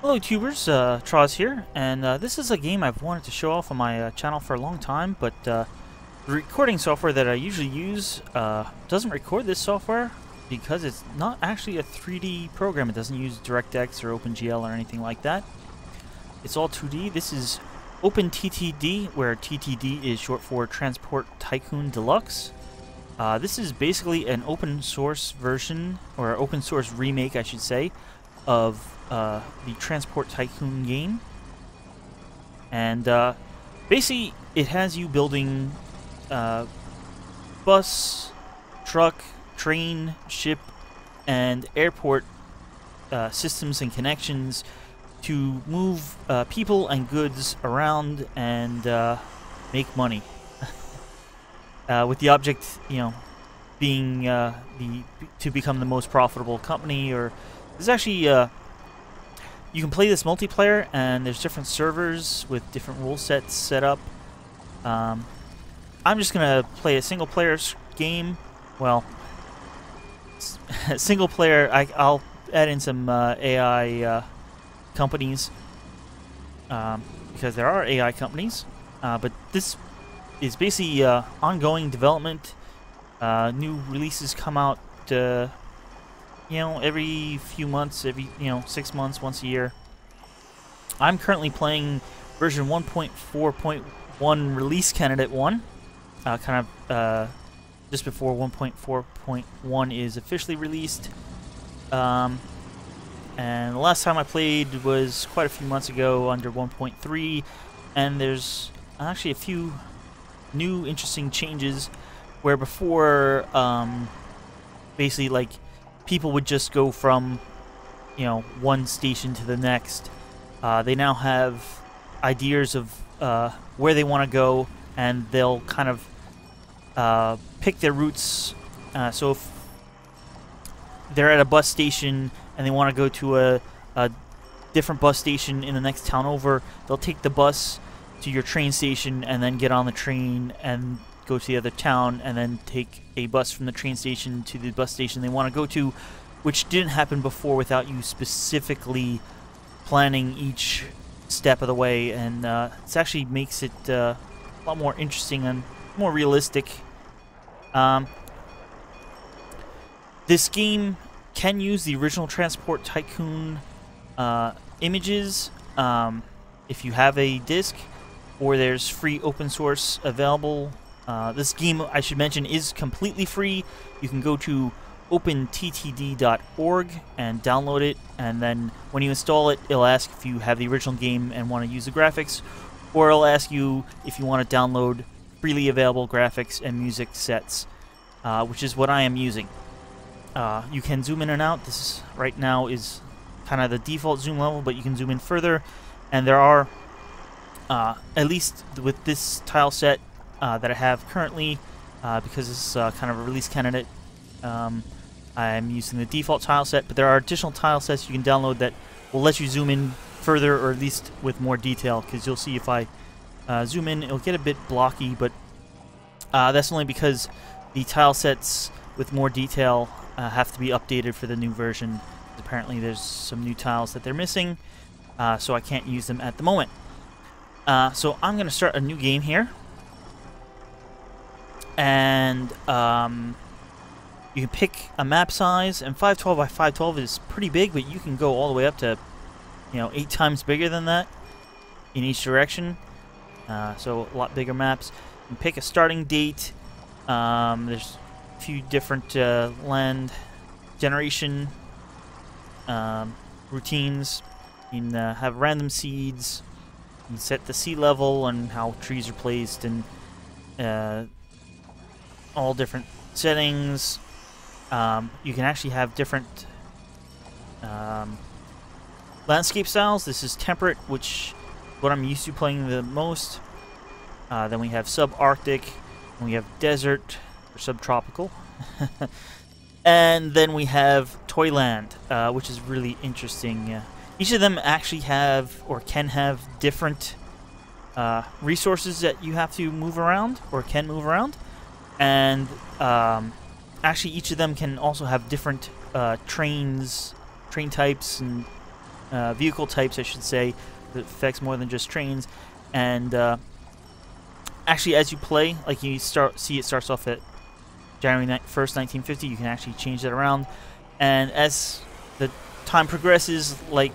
Hello tubers, Troz here, and this is a game I've wanted to show off on my channel for a long time, but the recording software that I usually use doesn't record this software because it's not actually a 3D program. It doesn't use DirectX or OpenGL or anything like that. It's all 2D. This is OpenTTD, where TTD is short for Transport Tycoon Deluxe. This is basically an open source version, or open source remake, I should say, of the Transport Tycoon game. And basically it has you building bus, truck, train, ship, and airport systems and connections to move people and goods around and make money. With the object, being to become the most profitable company. Or there's actually you can play this multiplayer, and there's different servers with different rule sets set up. I'm just gonna play a single player game. Well, single player. I'll add in some AI companies because there are AI companies, but this is basically ongoing development. New releases come out every few months, every 6 months, once a year. I'm currently playing version 1.4.1 release candidate 1, just before 1.4.1 is officially released. And the last time I played was quite a few months ago, under 1.3, and there's actually a few new interesting changes where before basically like people would just go from one station to the next. They now have ideas of where they want to go, and they'll kind of pick their routes. So if they're at a bus station and they want to go to a different bus station in the next town over, they'll take the bus to your train station and then get on the train and go to the other town, and then take a bus from the train station to the bus station they want to go to, which didn't happen before without you specifically planning each step of the way. And it actually makes it a lot more interesting and more realistic. This game can use the original Transport Tycoon images if you have a disc, or there's free open source available. This game, I should mention, is completely free. You can go to OpenTTD.org and download it, and then when you install it, it'll ask if you have the original game and want to use the graphics, or it'll ask you if you want to download freely available graphics and music sets, which is what I am using. You can zoom in and out. This right now is kind of the default zoom level, but you can zoom in further, and there are, at least with this tile set that I have currently, because this is kind of a release candidate, I'm using the default tile set, but there are additional tile sets you can download that will let you zoom in further, or at least with more detail, because you'll see if I zoom in, it'll get a bit blocky, but that's only because the tile sets with more detail have to be updated for the new version. Apparently there's some new tiles that they're missing, so I can't use them at the moment. So I'm going to start a new game here. And you can pick a map size, and 512 by 512 is pretty big, but you can go all the way up to 8 times bigger than that in each direction. So a lot bigger maps. You can pick a starting date. There's a few different land generation routines. You can have random seeds. You can set the sea level and how trees are placed, and all different settings. You can actually have different landscape styles. This is temperate, which is what I'm used to playing the most. Then we have subarctic, and we have desert, or subtropical. And then we have Toyland, which is really interesting. Each of them actually have, or can have, different resources that you have to move around, or can move around. And actually each of them can also have different train types and vehicle types, I should say. It affects more than just trains. And actually, as you play, like you see it starts off at January 1st, 1950. You can actually change that around. And as the time progresses, like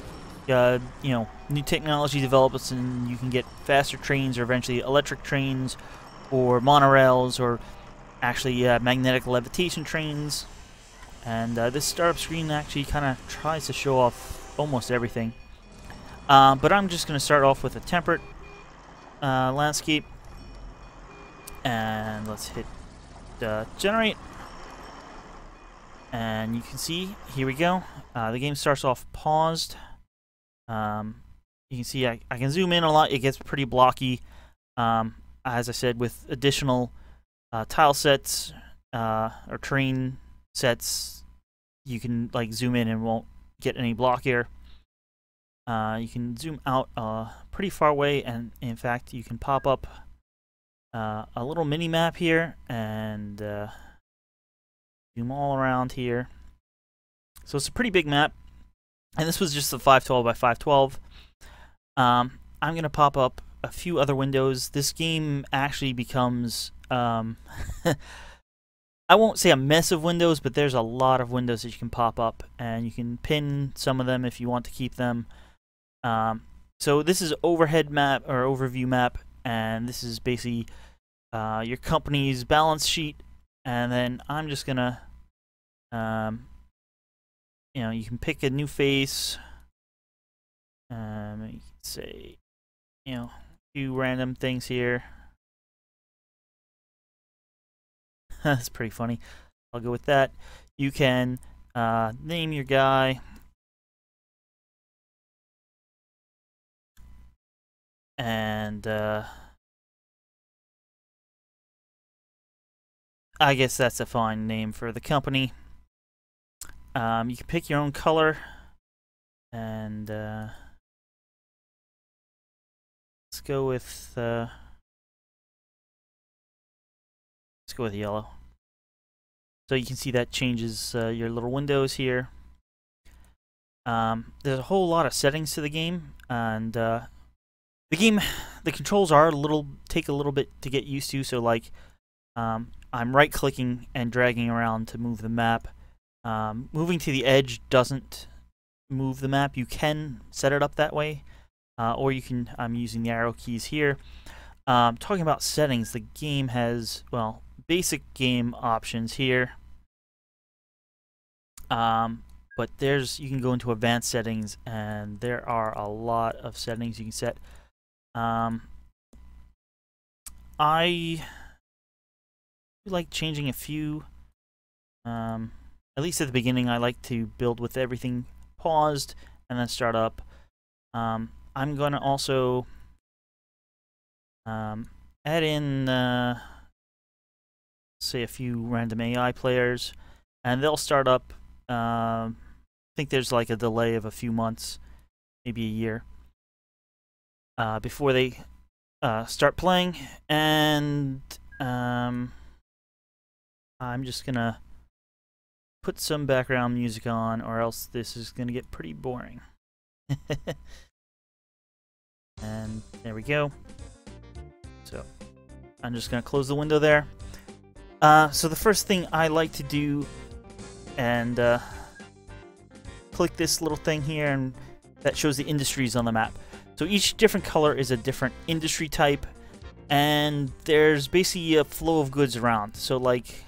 you know, new technology develops, and you can get faster trains, or eventually electric trains, or monorails, or actually magnetic levitation trains. And this startup screen actually kind of tries to show off almost everything. But I'm just going to start off with a temperate landscape. And let's hit generate. And you can see, here we go. The game starts off paused. You can see I can zoom in a lot. It gets pretty blocky. As I said, with additional tile sets or terrain sets, you can like zoom in and won't get any block here. You can zoom out pretty far away, and in fact you can pop up a little mini map here and zoom all around here. So it's a pretty big map, and this was just a 512 by 512. I'm gonna pop up a few other windows. This game actually becomes I won't say a mess of windows, but there's a lot of windows that you can pop up, and you can pin some of them if you want to keep them. So this is overhead map or overview map, and this is basically your company's balance sheet. And then I'm just gonna you know, you can pick a new face. You can say, you know, a few random things here. That's pretty funny. I'll go with that. You can name your guy. And I guess that's a fine name for the company. You can pick your own color. And let's go with yellow. So you can see that changes your little windows here. There's a whole lot of settings to the game, and the controls take a little bit to get used to. So like, I'm right-clicking and dragging around to move the map. Moving to the edge doesn't move the map. You can set it up that way, or you can. I'm using the arrow keys here. Talking about settings, the game has, well, basic game options here. But you can go into advanced settings, and there are a lot of settings you can set. I like changing a few. At least at the beginning, I like to build with everything paused and then start up. I'm going to also add in, say, a few random AI players, and they'll start up. I think there's like a delay of a few months, maybe a year, before they start playing. And I'm just gonna put some background music on, or else this is gonna get pretty boring. And there we go. So I'm just gonna close the window there. So the first thing I like to do, and click this little thing here, and that shows the industries on the map. So each different color is a different industry type, and there's basically a flow of goods around. So like,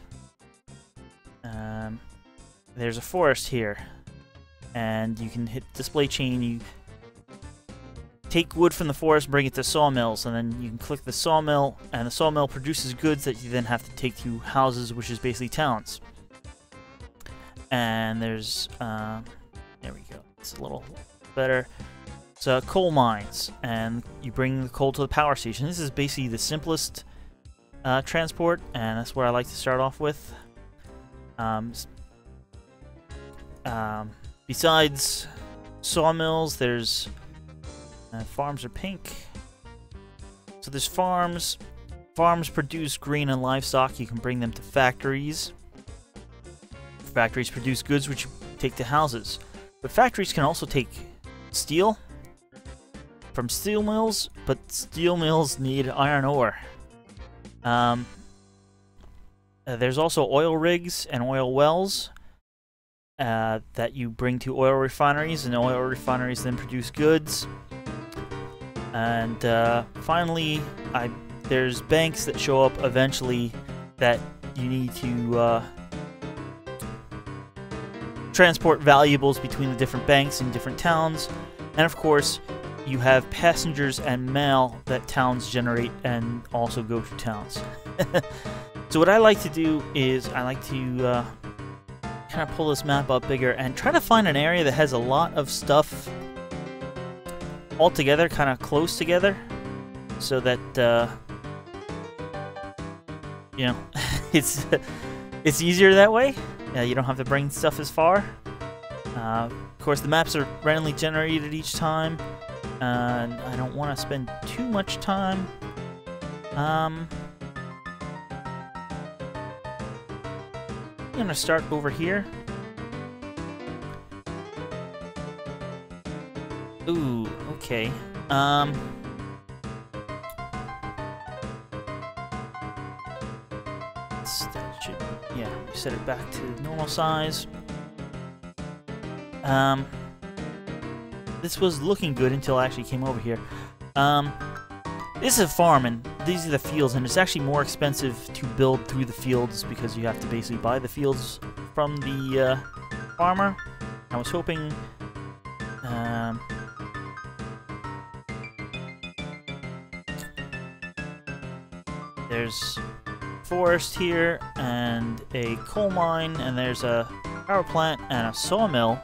there's a forest here, and you can hit display chain. You take wood from the forest, bring it to sawmills, and then you can click the sawmill, and the sawmill produces goods that you then have to take to houses, which is basically towns. And there's, there we go, it's a little better. So coal mines, and you bring the coal to the power station. This is basically the simplest transport, and that's where I like to start off with. Besides sawmills, there's farms are pink. So there's farms. Farms produce grain and livestock. You can bring them to factories. Factories produce goods which you take to houses. But factories can also take steel from steel mills, but steel mills need iron ore. There's also oil rigs and oil wells that you bring to oil refineries, and oil refineries then produce goods. And finally, there's banks that show up eventually that you need to transport valuables between the different banks in different towns. And of course, you have passengers and mail that towns generate and also go to towns. So what I like to do is I like to kind of pull this map up bigger and try to find an area that has a lot of stuff all together, kind of close together, so that you know, it's easier that way. You don't have to bring stuff as far. Of course, the maps are randomly generated each time, and I don't want to spend too much time. I'm gonna start over here. Ooh, okay. That should, yeah, set it back to normal size. This was looking good until I actually came over here. This is a farm, and these are the fields, and it's actually more expensive to build through the fields because you have to basically buy the fields from the farmer. I was hoping there's forest here and a coal mine, and there's a power plant and a sawmill,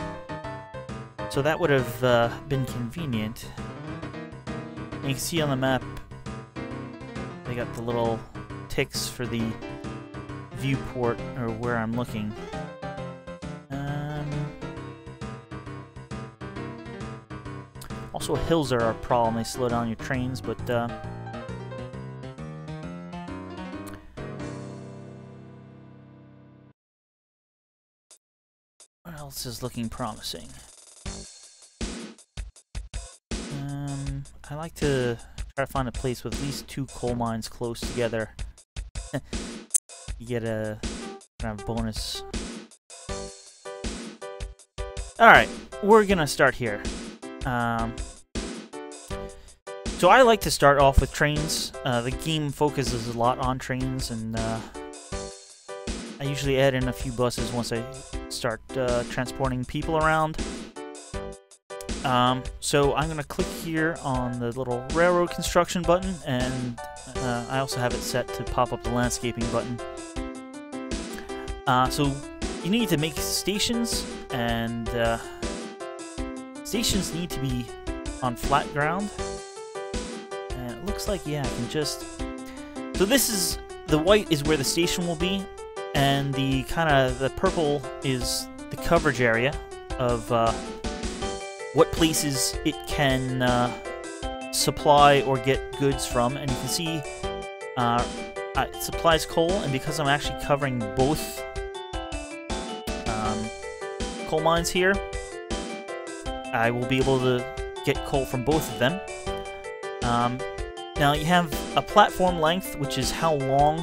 so that would have been convenient. And you can see on the map they got the little ticks for the viewport, or where I'm looking. Also, hills are a problem. They slow down your trains, but what else is looking promising? I like to try to find a place with at least 2 coal mines close together. You get a kind of bonus. Alright, we're gonna start here. So I like to start off with trains. The game focuses a lot on trains, and I usually add in a few buses once I start transporting people around. So I'm going to click here on the little railroad construction button, and I also have it set to pop up the landscaping button. So you need to make stations, and stations need to be on flat ground. And it looks like, yeah, I can just... So this is... The white is where the station will be, and the the purple is the coverage area of what places it can supply or get goods from. And you can see it supplies coal, and because I'm actually covering both coal mines here, I will be able to get coal from both of them. Now you have a platform length, which is how long,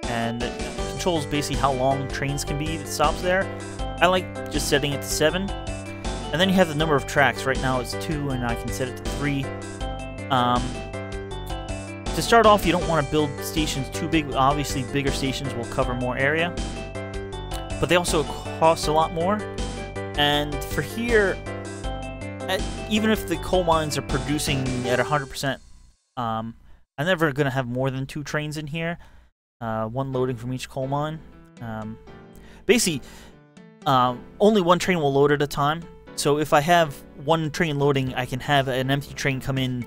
and it controls basically how long trains can be that stops there. I like just setting it to 7. And then you have the number of tracks. Right now it's 2, and I can set it to 3. To start off, you don't want to build stations too big. Obviously, bigger stations will cover more area, but they also cost a lot more. And for here, even if the coal mines are producing at 100%, I'm never going to have more than 2 trains in here. 1 loading from each coal mine. Basically, only 1 train will load at a time. So if I have 1 train loading, I can have an empty train come in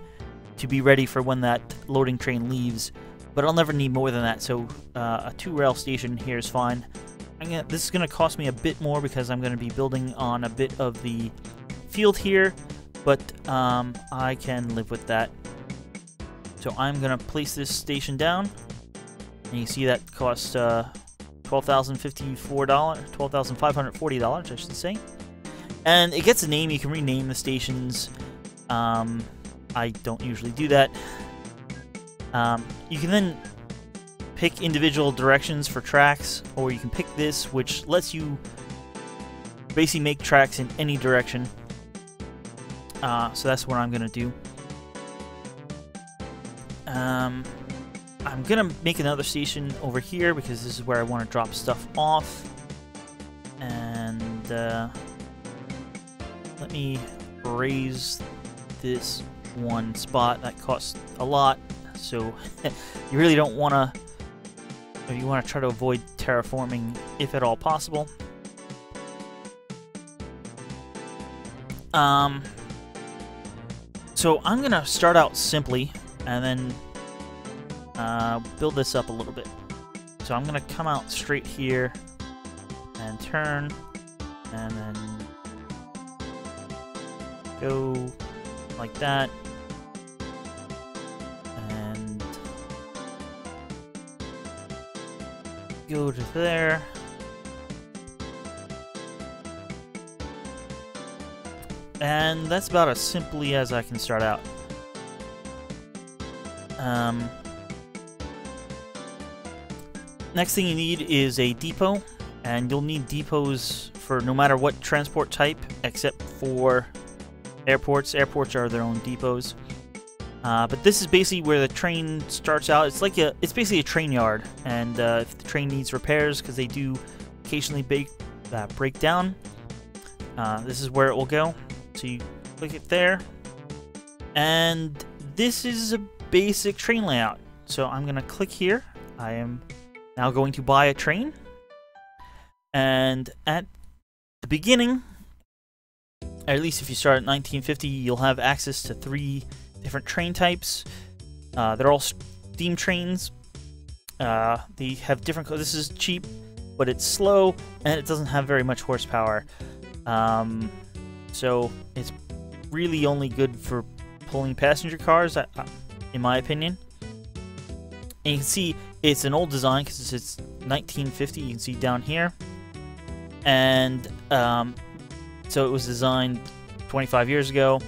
to be ready for when that loading train leaves. But I'll never need more than that, so a 2-rail station here is fine. This is going to cost me a bit more because I'm going to be building on a bit of the field here, but I can live with that. So I'm going to place this station down, and you see that cost $12,054, $12,540, I should say. And it gets a name. You can rename the stations. I don't usually do that. You can then pick individual directions for tracks, or you can pick this, which lets you basically make tracks in any direction. So that's what I'm going to do. I'm going to make another station over here because this is where I want to drop stuff off. And let me raise this one spot. That costs a lot, so you really don't want to, or you want to try to avoid terraforming if at all possible. So I'm going to start out simply and then build this up a little bit. So I'm going to come out straight here and turn and then go like that and go to there. And that's about as simply as I can start out. Next thing you need is a depot, and you'll need depots for no matter what transport type, except for airports. Airports are their own depots. But this is basically where the train starts out. It's basically a train yard, and if the train needs repairs, because they do occasionally break down, this is where it will go. So you click it there, and this is a basic train layout. So I'm going to click here. I am now going to buy a train, and at the beginning, at least if you start at 1950, you'll have access to 3 different train types. They're all steam trains. They have different. This is cheap, but it's slow, and it doesn't have very much horsepower. So it's really only good for pulling passenger cars, in my opinion. And you can see it's an old design because it's 1950. You can see down here. And so it was designed 25 years ago,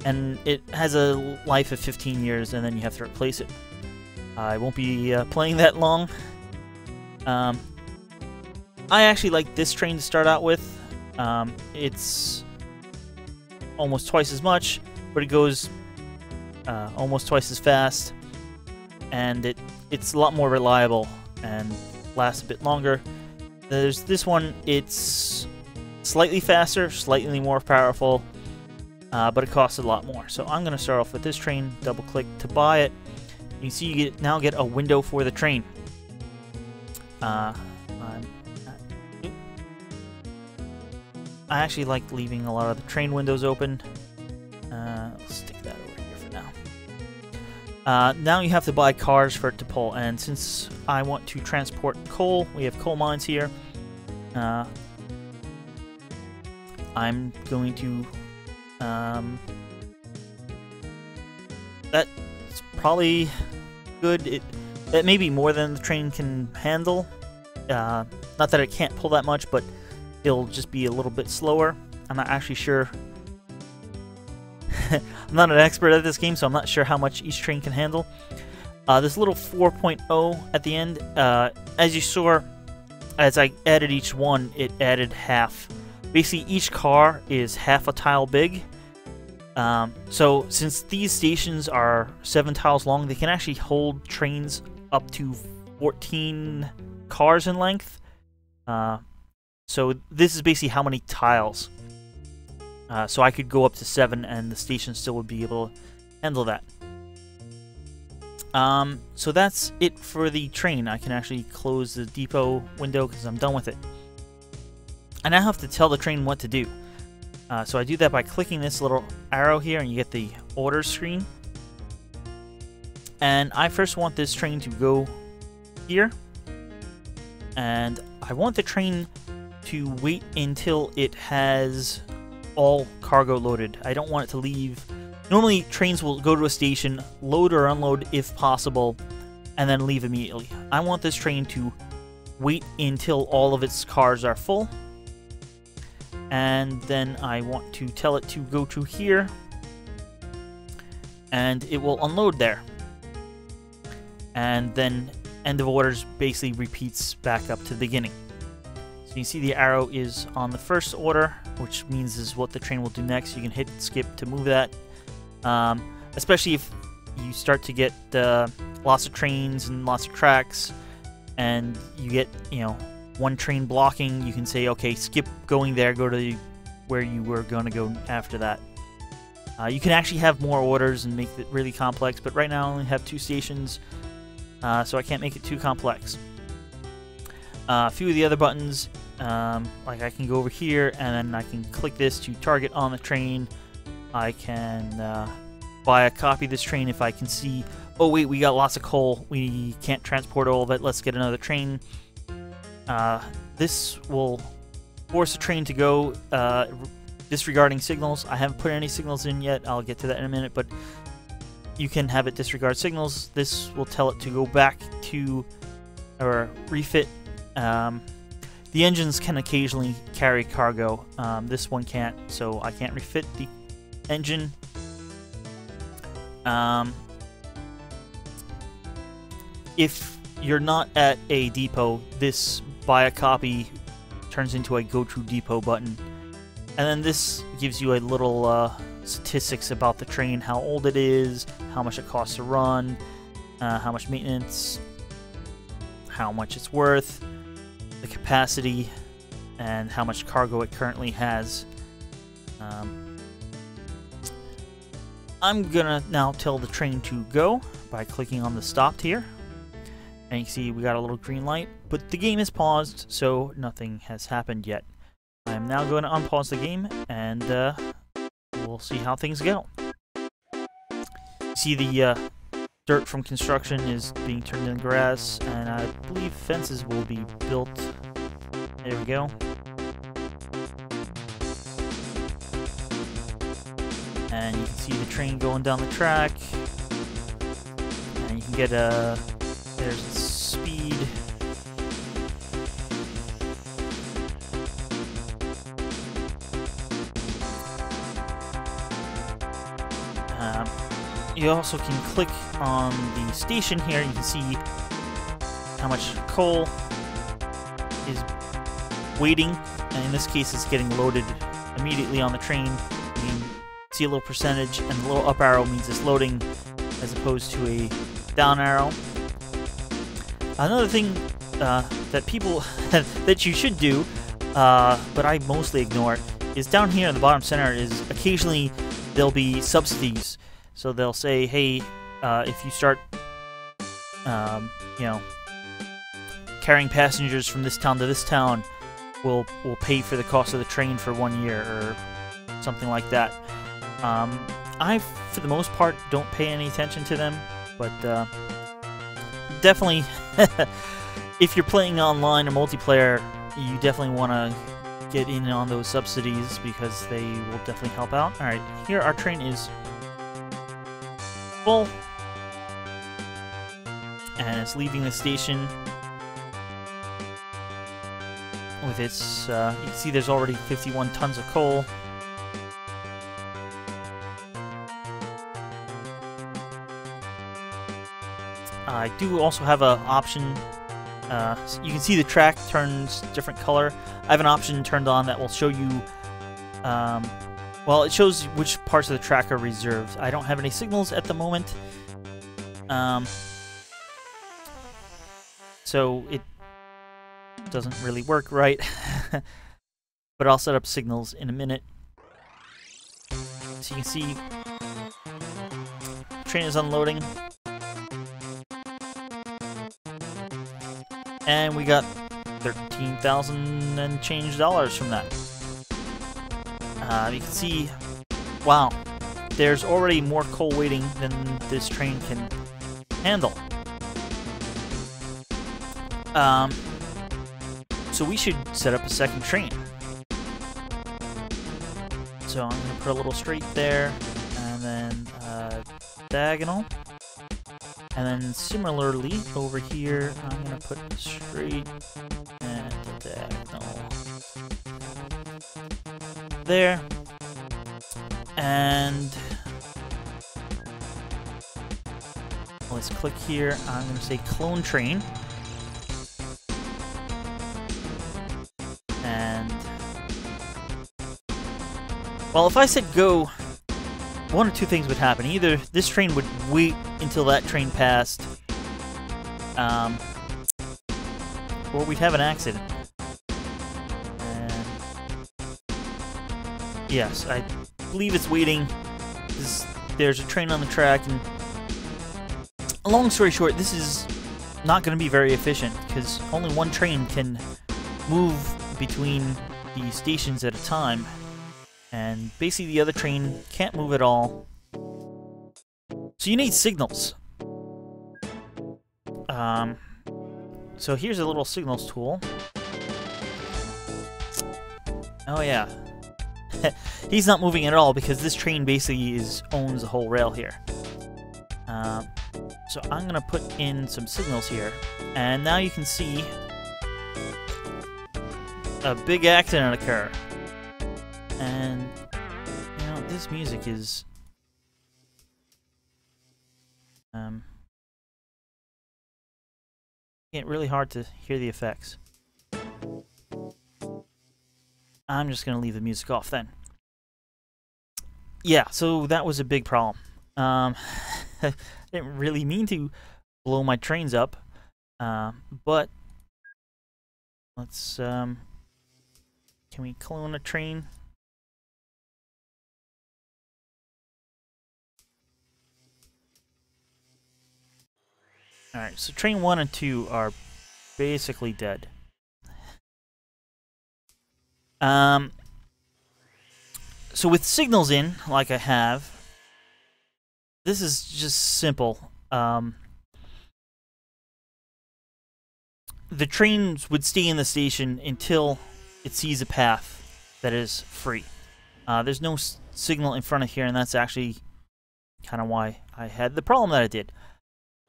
and it has a life of 15 years, and then you have to replace it. I won't be playing that long. I actually like this train to start out with. It's almost twice as much, but it goes almost twice as fast, and it's a lot more reliable and lasts a bit longer. There's this one. It's slightly faster, slightly more powerful, but it costs a lot more. So I'm going to start off with this train, double click to buy it. You can see you now get a window for the train. I actually like leaving a lot of the train windows open. I'll stick that over here for now. Now you have to buy cars for it to pull, and since I want to transport coal, we have coal mines here. I'm going to... that's probably good. That may be more than the train can handle. Not that it can't pull that much, but it'll just be a little bit slower. I'm not actually sure. I'm not an expert at this game, so I'm not sure how much each train can handle. This little 4.0 at the end, as you saw, as I added each one, it added half. Basically, each car is half a tile big. So since these stations are 7 tiles long, they can actually hold trains up to 14 cars in length. So this is basically how many tiles. So I could go up to 7 and the station still would be able to handle that. So that's it for the train. I can actually close the depot window because I'm done with it. I now have to tell the train what to do. So I do that by clicking this little arrow here, and you get the orders screen. And I first want this train to go here. And I want the train to wait until it has all cargo loaded. I don't want it to leave. Normally, trains will go to a station, load or unload if possible, and then leave immediately. I want this train to wait until all of its cars are full. and then I want to tell it to go to here, and it will unload there. And then end of orders basically repeats back up to the beginning. So you see the arrow is on the first order, which means is what the train will do next. You can hit skip to move that, especially if you start to get lots of trains and lots of tracks, and you get, you know, one train blocking. You can say, okay, skip going there, go to where you were going to go after that. You can actually have more orders and make it really complex, but right now I only have 2 stations, so I can't make it too complex. A few of the other buttons, like I can go over here and then I can click this to target on the train. I can buy a copy of this train if I can see, oh wait, we got lots of coal, we can't transport all of it, let's get another train. This will force a train to go, disregarding signals. I haven't put any signals in yet, I'll get to that in a minute, but you can have it disregard signals. This will tell it to go back to, or refit. The engines can occasionally carry cargo. This one can't, so I can't refit the engine. If you're not at a depot, this buy a copy turns into a go to depot button. And then this gives you a little statistics about the train, how old it is, how much it costs to run, how much maintenance, how much it's worth, the capacity, and how much cargo it currently has. I'm gonna now tell the train to go by clicking on the stopped here. And you can see we got a little green light, but the game is paused, so nothing has happened yet. I'm now going to unpause the game, and we'll see how things go. See the dirt from construction is being turned into grass, and I believe fences will be built. There we go. And you can see the train going down the track, and you can get a, there's the speed. You also can click on the station here. You can see how much coal is waiting, and in this case it's getting loaded immediately on the train. You can see a little percentage, and the little up arrow means it's loading as opposed to a down arrow. Another thing that people that you should do, but I mostly ignore it, is down here in the bottom center is occasionally there'll be subsidies. So they'll say, hey, if you start, you know, carrying passengers from this town to this town, we'll pay for the cost of the train for 1 year, or something like that. I, for the most part, don't pay any attention to them, but definitely, if you're playing online or multiplayer, you definitely want to get in on those subsidies because they will definitely help out. Alright, here our train is full, and it's leaving the station with its, you can see there's already 51 tons of coal. I do also have an option, you can see the track turns different color. I have an option turned on that will show you, well, it shows which parts of the track are reserved. I don't have any signals at the moment, so it doesn't really work right, but I'll set up signals in a minute. So you can see the train is unloading, and we got 13,000 and change dollars from that. You can see, wow, there's already more coal waiting than this train can handle. So we should set up a second train. So I'm going to put a little straight there, and then diagonal. And then similarly, over here, I'm going to put straight and diagonal. there. And let's click here. I'm going to say clone train. And well, if I said go, one or two things would happen. Either this train would wait until that train passed, or we'd have an accident. And yes, I believe it's waiting. There's a train on the track, and long story short, this is not going to be very efficient because only one train can move between the stations at a time, and basically the other train can't move at all. So you need signals. So here's a little signals tool. Oh yeah. He's not moving at all because this train basically owns the whole rail here. So I'm going to put in some signals here. And now you can see a big accident occur. And, you know, this music is... It's really hard to hear the effects. I'm just going to leave the music off then. Yeah, so that was a big problem. I didn't really mean to blow my trains up, but let's, can we clone a train? Alright, so train 1 and 2 are basically dead. So with signals in, like I have, this is just simple. The trains would stay in the station until it sees a path that is free. There's no signal in front of here, and that's actually kind of why I had the problem that I did.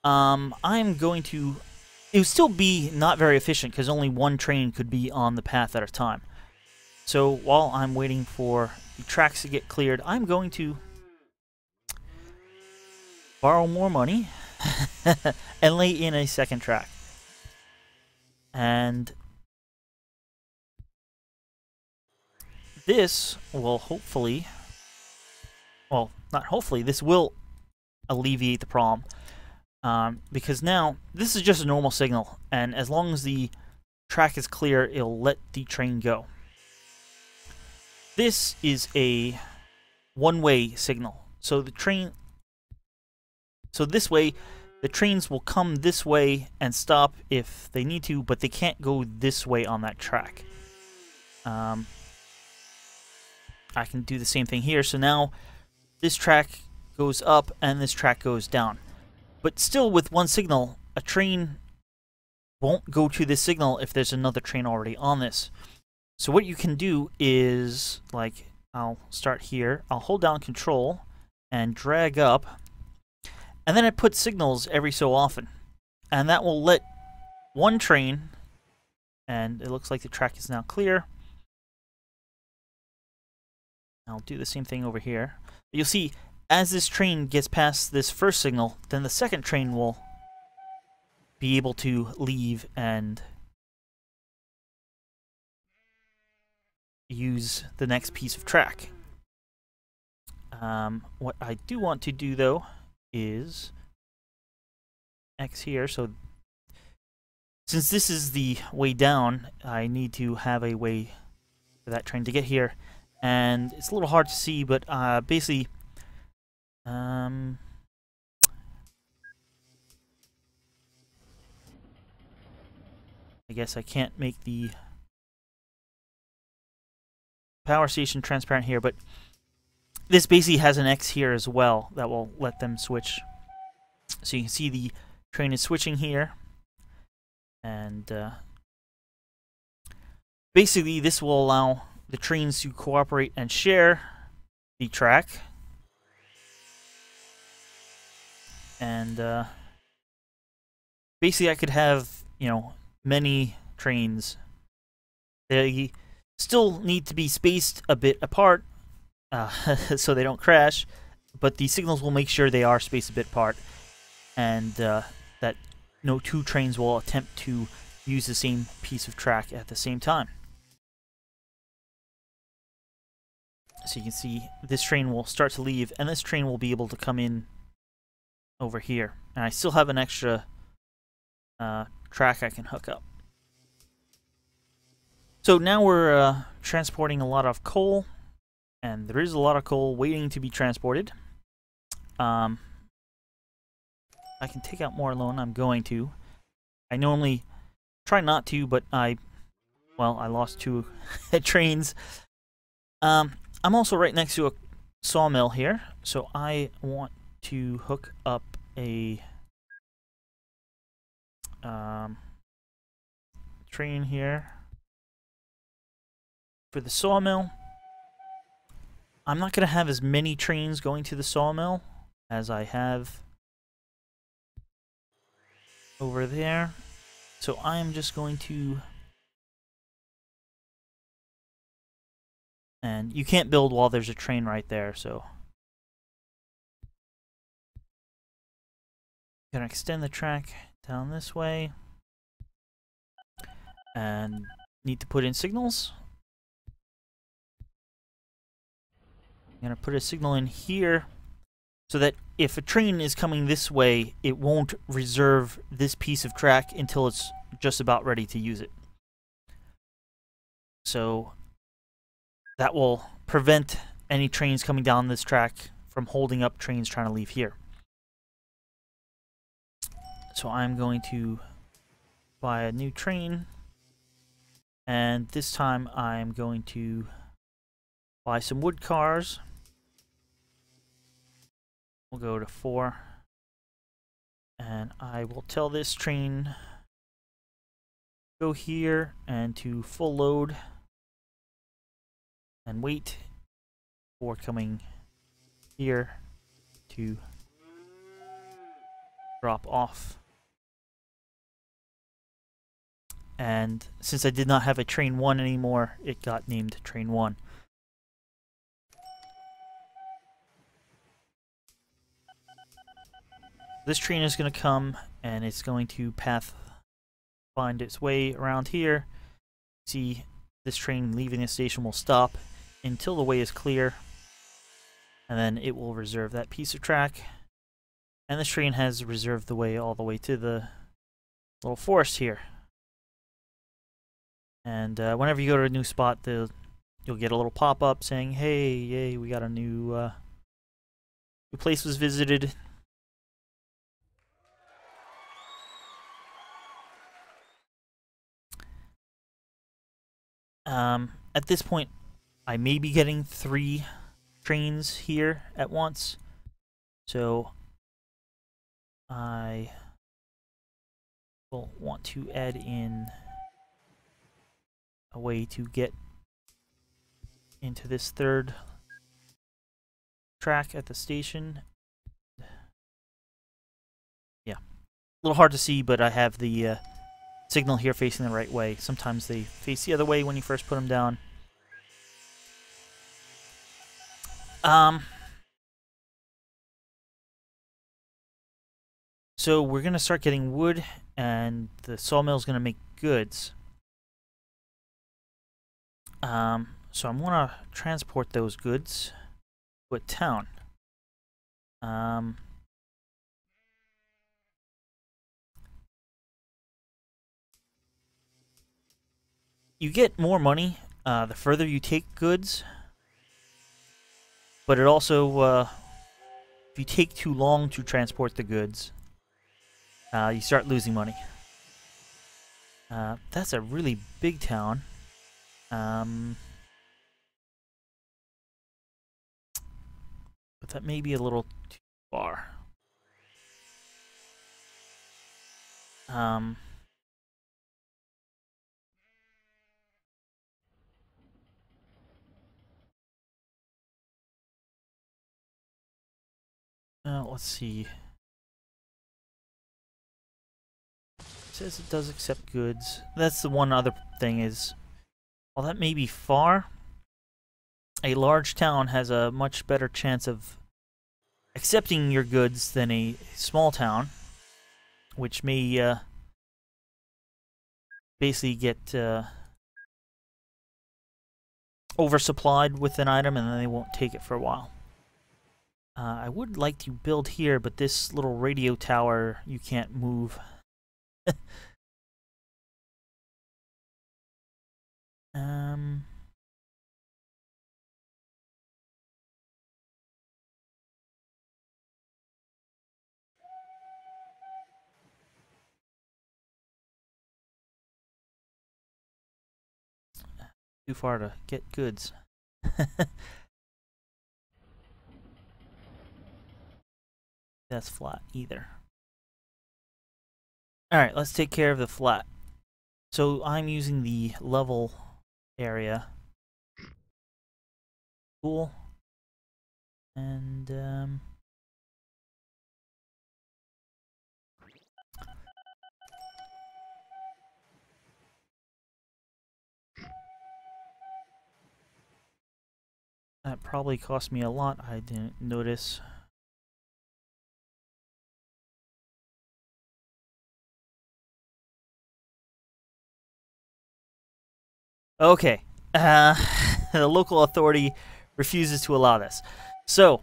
I'm going to... It would still be not very efficient because only one train could be on the path at a time. So while I'm waiting for the tracks to get cleared, I'm going to borrow more money and lay in a second track. And this will hopefully... Well, not hopefully, this will alleviate the problem. Because now, this is just a normal signal, and as long as the track is clear, it'll let the train go. This is a one-way signal. So the train... So this way, the trains will come this way and stop if they need to, but they can't go this way on that track. I can do the same thing here. So now, this track goes up and this track goes down. But still, with one signal, a train won't go to this signal if there's another train already on this. So what you can do is, like, I'll start here, I'll hold down Control and drag up, and then I put signals every so often. And that will let one train, and it looks like the track is now clear. I'll do the same thing over here. You'll see, as this train gets past this first signal, then the second train will be able to leave and use the next piece of track. What I do want to do, though, is X here. So since this is the way down, I need to have a way for that train to get here. And it's a little hard to see, but basically... I guess I can't make the power station transparent here, but this basically has an X here as well that will let them switch. So you can see the train is switching here, and basically this will allow the trains to cooperate and share the track. And basically I could have, you know, many trains. Still need to be spaced a bit apart so they don't crash, but the signals will make sure they are spaced a bit apart, and that no two trains will attempt to use the same piece of track at the same time. So you can see this train will start to leave, and this train will be able to come in over here. And I still have an extra track I can hook up. So now we're transporting a lot of coal, and there is a lot of coal waiting to be transported. I can take out more loan. I'm going to. I normally try not to, but I lost 2 trains. I'm also right next to a sawmill here, so I want to hook up a train here for the sawmill. I'm not going to have as many trains going to the sawmill as I have over there, so I'm just going to... And you can't build while there's a train right there, so... Gonna extend the track down this way. And need to put in signals. I'm gonna put a signal in here so that if a train is coming this way, it won't reserve this piece of track until it's just about ready to use it. So that will prevent any trains coming down this track from holding up trains trying to leave here. So I'm going to buy a new train, and this time I'm going to buy some wood cars. We'll go to 4, and I will tell this train go here and to full load and wait for coming here to drop off. And since I did not have a train 1 anymore, it got named train 1. This train is going to come, and it's going to find its way around here. See, this train leaving the station will stop until the way is clear, and then it will reserve that piece of track. And this train has reserved the way all the way to the little forest here. And whenever you go to a new spot, you'll get a little pop-up saying, "Hey, yay, we got a new place was visited." At this point, I may be getting 3 trains here at once, so I will want to add in a way to get into this 3rd track at the station. Yeah, a little hard to see, but I have the signal here facing the right way. Sometimes they face the other way when you first put them down. So we're going to start getting wood, and the sawmill is going to make goods. So I'm going to transport those goods to a town. You get more money the further you take goods, but it also, if you take too long to transport the goods, you start losing money. That's a really big town. But that may be a little too far. Let's see. It says it does accept goods. That's the one other thing is while that may be far, a large town has a much better chance of accepting your goods than a small town, which may basically get oversupplied with an item and then they won't take it for a while. I would like to build here, but this little radio tower you can't move. Too far to get goods. That's flat either. Alright, let's take care of the flat. So I'm using the level area. Cool. And that probably cost me a lot. I didn't notice. Okay. The local authority refuses to allow this. So,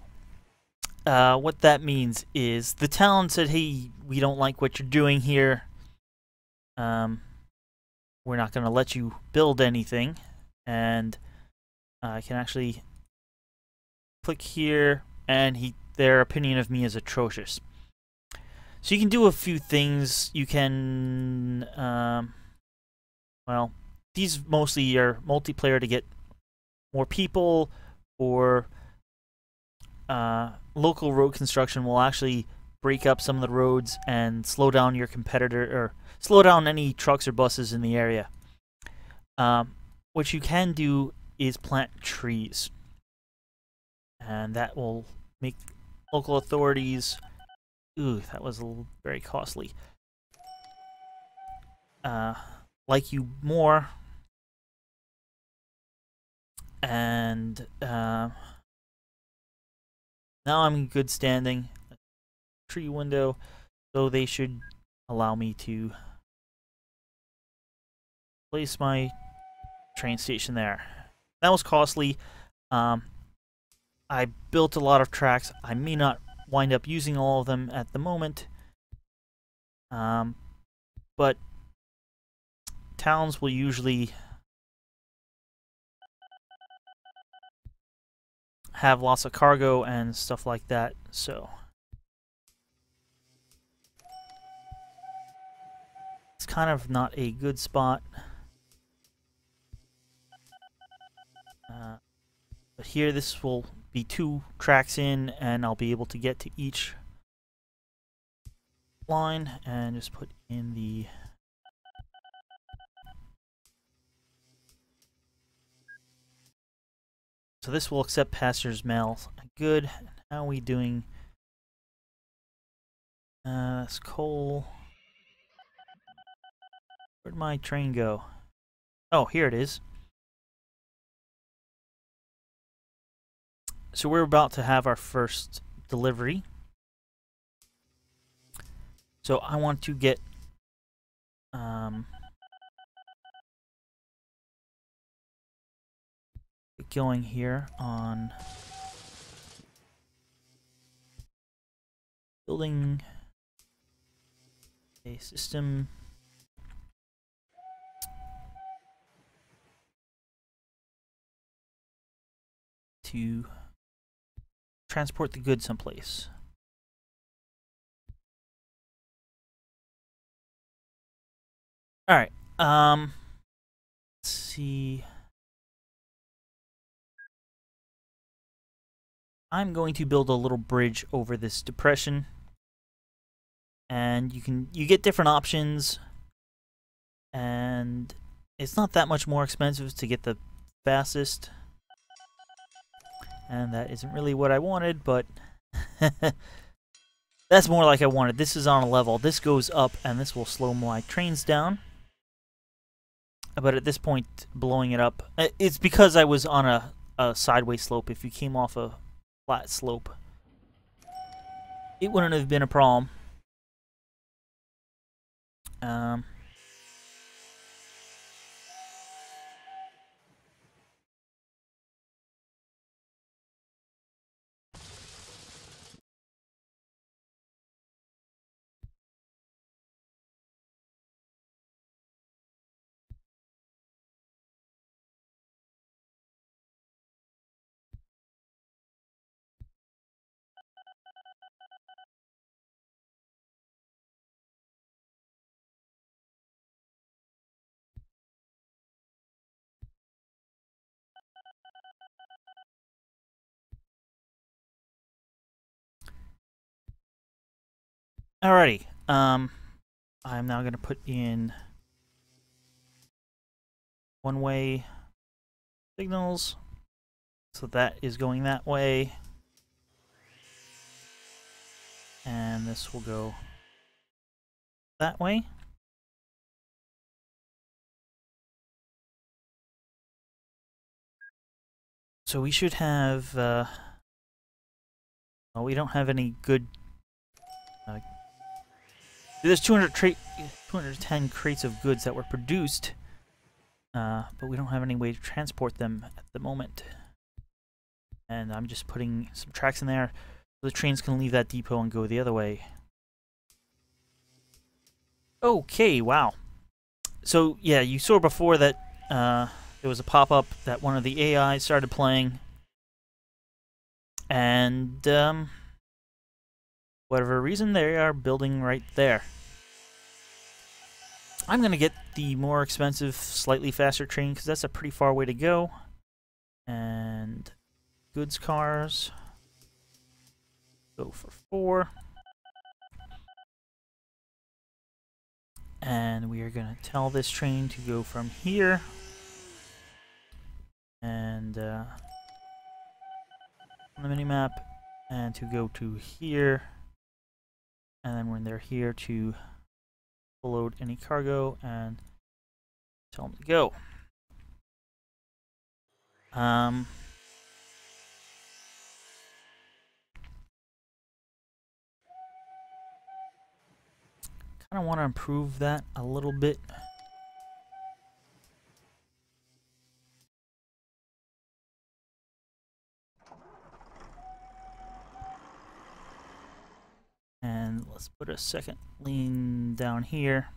what that means is the town said, hey, we don't like what you're doing here. We're not going to let you build anything. And I can actually click here, and their opinion of me is atrocious. So you can do a few things. You can, well, these mostly are multiplayer to get more people, or local road construction will actually break up some of the roads and slow down your competitor, or slow down any trucks or buses in the area. What you can do is plant trees, and that will make local authorities, ooh, that was very costly, like you more. And now I'm in good standing. Tree window, so they should allow me to place my train station there. That was costly. I built a lot of tracks. I may not wind up using all of them at the moment, but towns will usually have lots of cargo and stuff like that, so it's kind of not a good spot. But here, this will be 2 tracks in, and I'll be able to get to each line and just put in the so this will accept passengers' mail. Good. How are we doing? That's coal. Where'd my train go? Oh, here it is. So we're about to have our first delivery. So I want to get going here on building a system to transport the goods someplace. All right. Let's see. I'm going to build a little bridge over this depression, and you get different options, and it's not that much more expensive to get the fastest, and that isn't really what I wanted, but that's more like I wanted. This is on a level. This goes up, and this will slow my trains down. but at this point, blowing it up, it's because I was on a sideways slope. If you came off a flat slope, it wouldn't have been a problem. Alrighty. I'm now going to put in one-way signals. So that is going that way. And this will go that way. So we should have... well, we don't have any good... there's 210 crates of goods that were produced. But we don't have any way to transport them at the moment. And I'm just putting some tracks in there so the trains can leave that depot and go the other way. Okay, wow. So, yeah, you saw before that there was a pop-up that one of the AI started playing. And, whatever reason, they are building right there. I'm going to get the more expensive, slightly faster train because that's a pretty far way to go. And goods cars go for 4. And we are going to tell this train to go from here. And on the minimap. And to go to here. And then when they're here to load any cargo and tell them to go. Kind of want to improve that a little bit. And let's put a second lane down here.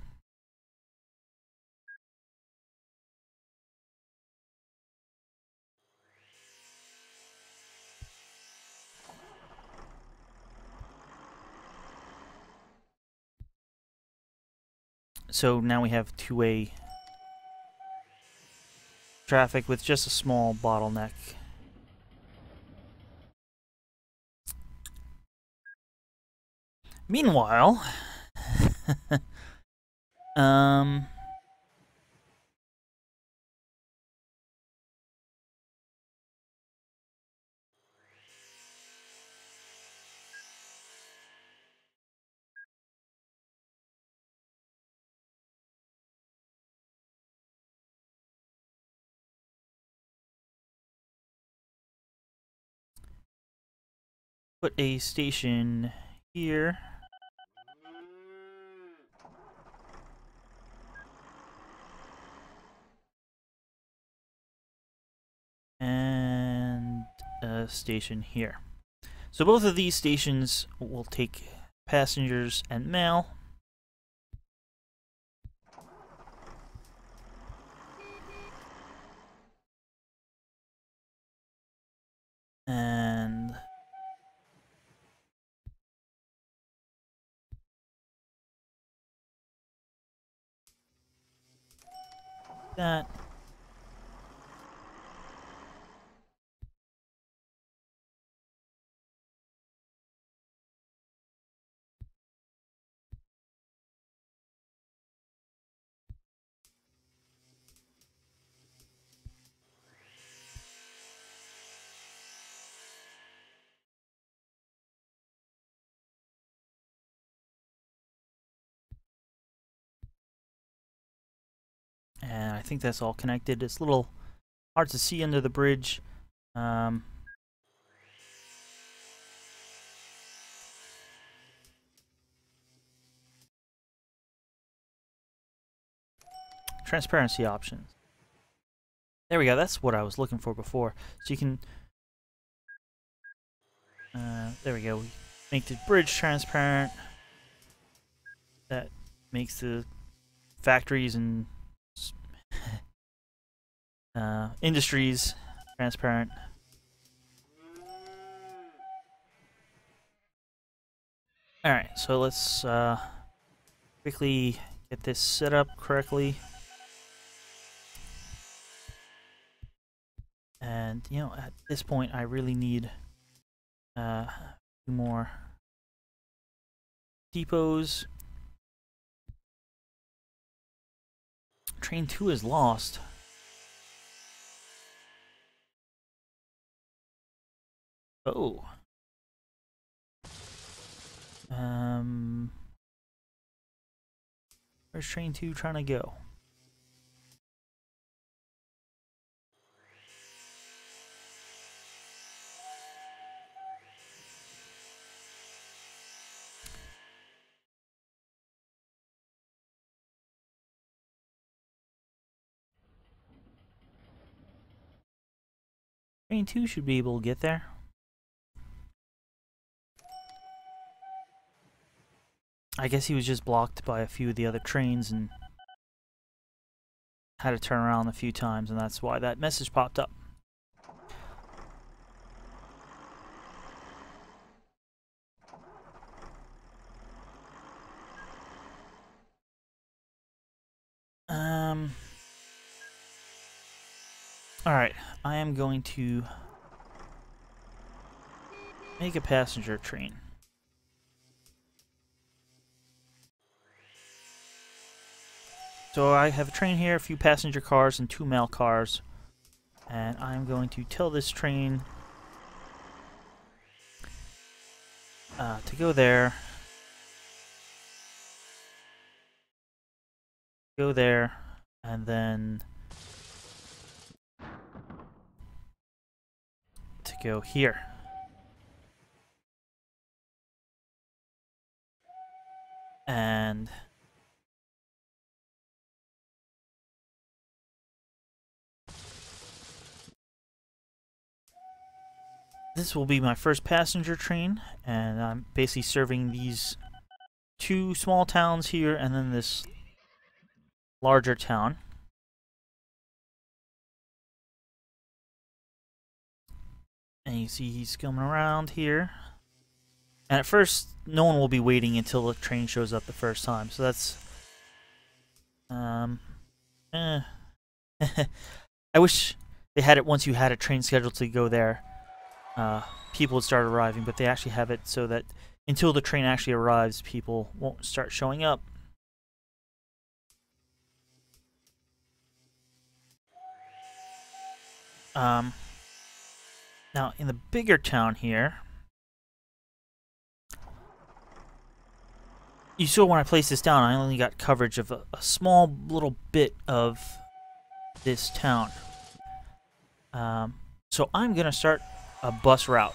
So now we have two-way traffic with just a small bottleneck. Meanwhile, put a station here. And a station here. So both of these stations will take passengers and mail. And that. And I think that's all connected. It's a little hard to see under the bridge. Transparency options. There we go. That's what I was looking for before. So you can... there we go. We make the bridge transparent. That makes the factories and industries transparent. Alright, so let's quickly get this set up correctly. And, you know, at this point I really need a few more depots. Train 2 is lost. Oh. Where's train 2 trying to go? Train 2 should be able to get there. I guess he was just blocked by a few of the other trains and had to turn around a few times, and that's why that message popped up. Alright, I am going to make a passenger train. So I have a train here, a few passenger cars, and 2 mail cars. And I'm going to tell this train to go there. Go there, and then to go here. And this will be my first passenger train, and I'm basically serving these 2 small towns here and then this larger town. And you see he's coming around here. And at first, no one will be waiting until the train shows up the first time. So that's... I wish they had it once you had a train scheduled to go there. People would start arriving, but they actually have it so that until the train actually arrives, people won't start showing up. Now, in the bigger town here, you saw when I placed this down, I only got coverage of a small little bit of this town. So I'm going to start a bus route.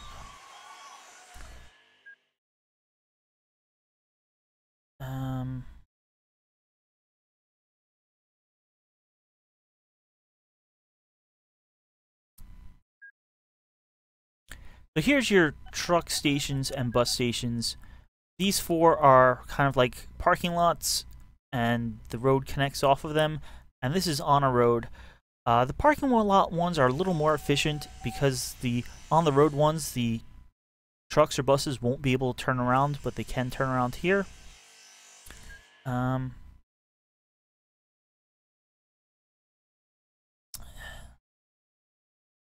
So here's your truck stations and bus stations. These 4 are kind of like parking lots, and the road connects off of them. And this is on a road. The parking lot ones are a little more efficient because the on the road ones, the trucks or buses won't be able to turn around, but they can turn around here.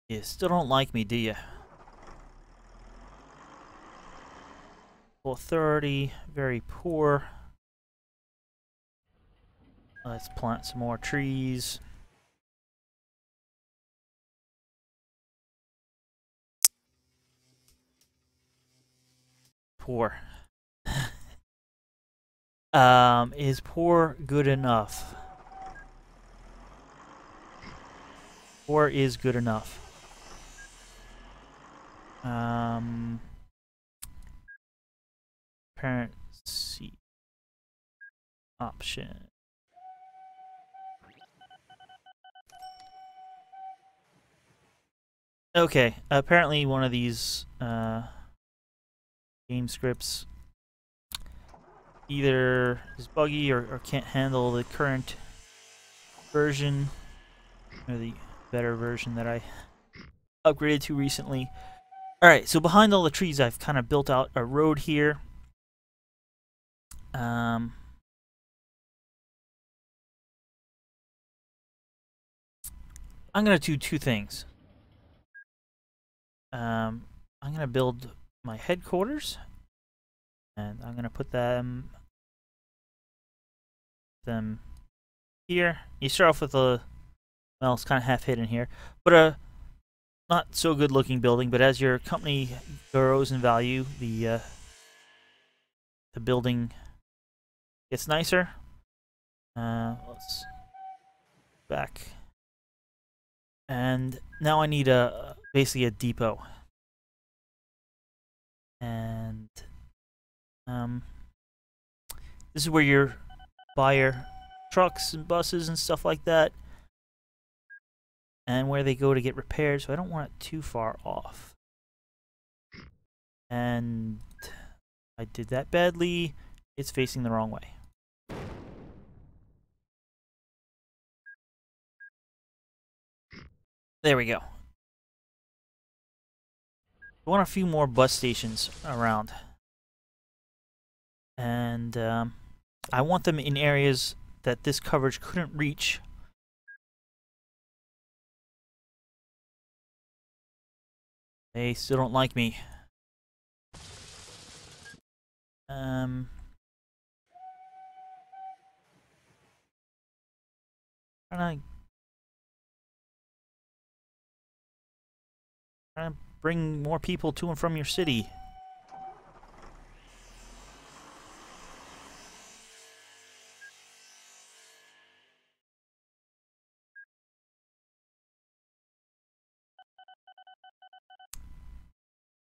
You still don't like me, do you? 430, very poor. Let's plant some more trees. Poor. Is poor good enough? 4 is good enough. Parent C option. Okay, apparently one of these game scripts either is buggy or can't handle the current version, or the better version that I upgraded to recently. Alright, so behind all the trees I've kind of built out a road here. I'm going to do two things. I'm going to build my headquarters, and I'm going to put them here. You start off with a, well, it's kind of half hidden here, but a not so good looking building, but as your company grows in value, the building gets nicer. Let's back. And now I need basically a depot. And this is where you buy your trucks and buses and stuff like that, and where they go to get repaired, so I don't want it too far off. And I did that badly. It's facing the wrong way. There we go. I want a few more bus stations around. And I want them in areas that this coverage couldn't reach. They still don't like me. Trying to bring more people to and from your city.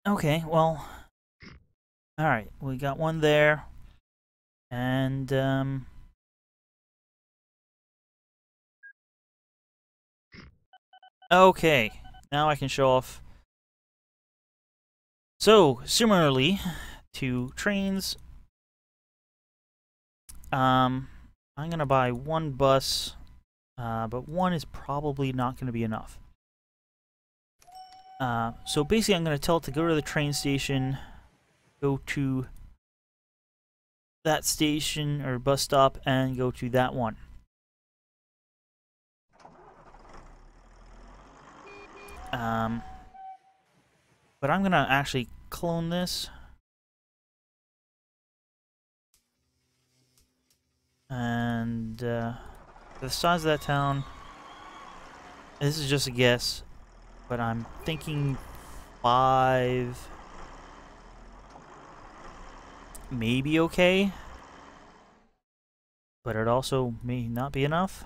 Okay, well, alright, we got one there, and, okay, now I can show off. So, similarly to trains, I'm gonna buy one bus, but one is probably not gonna be enough. So basically I'm going to tell it to go to the train station, go to that station or bus stop, and go to that one. But I'm going to actually clone this. And the size of that town, this is just a guess, but I'm thinking 5, maybe okay, but it also may not be enough.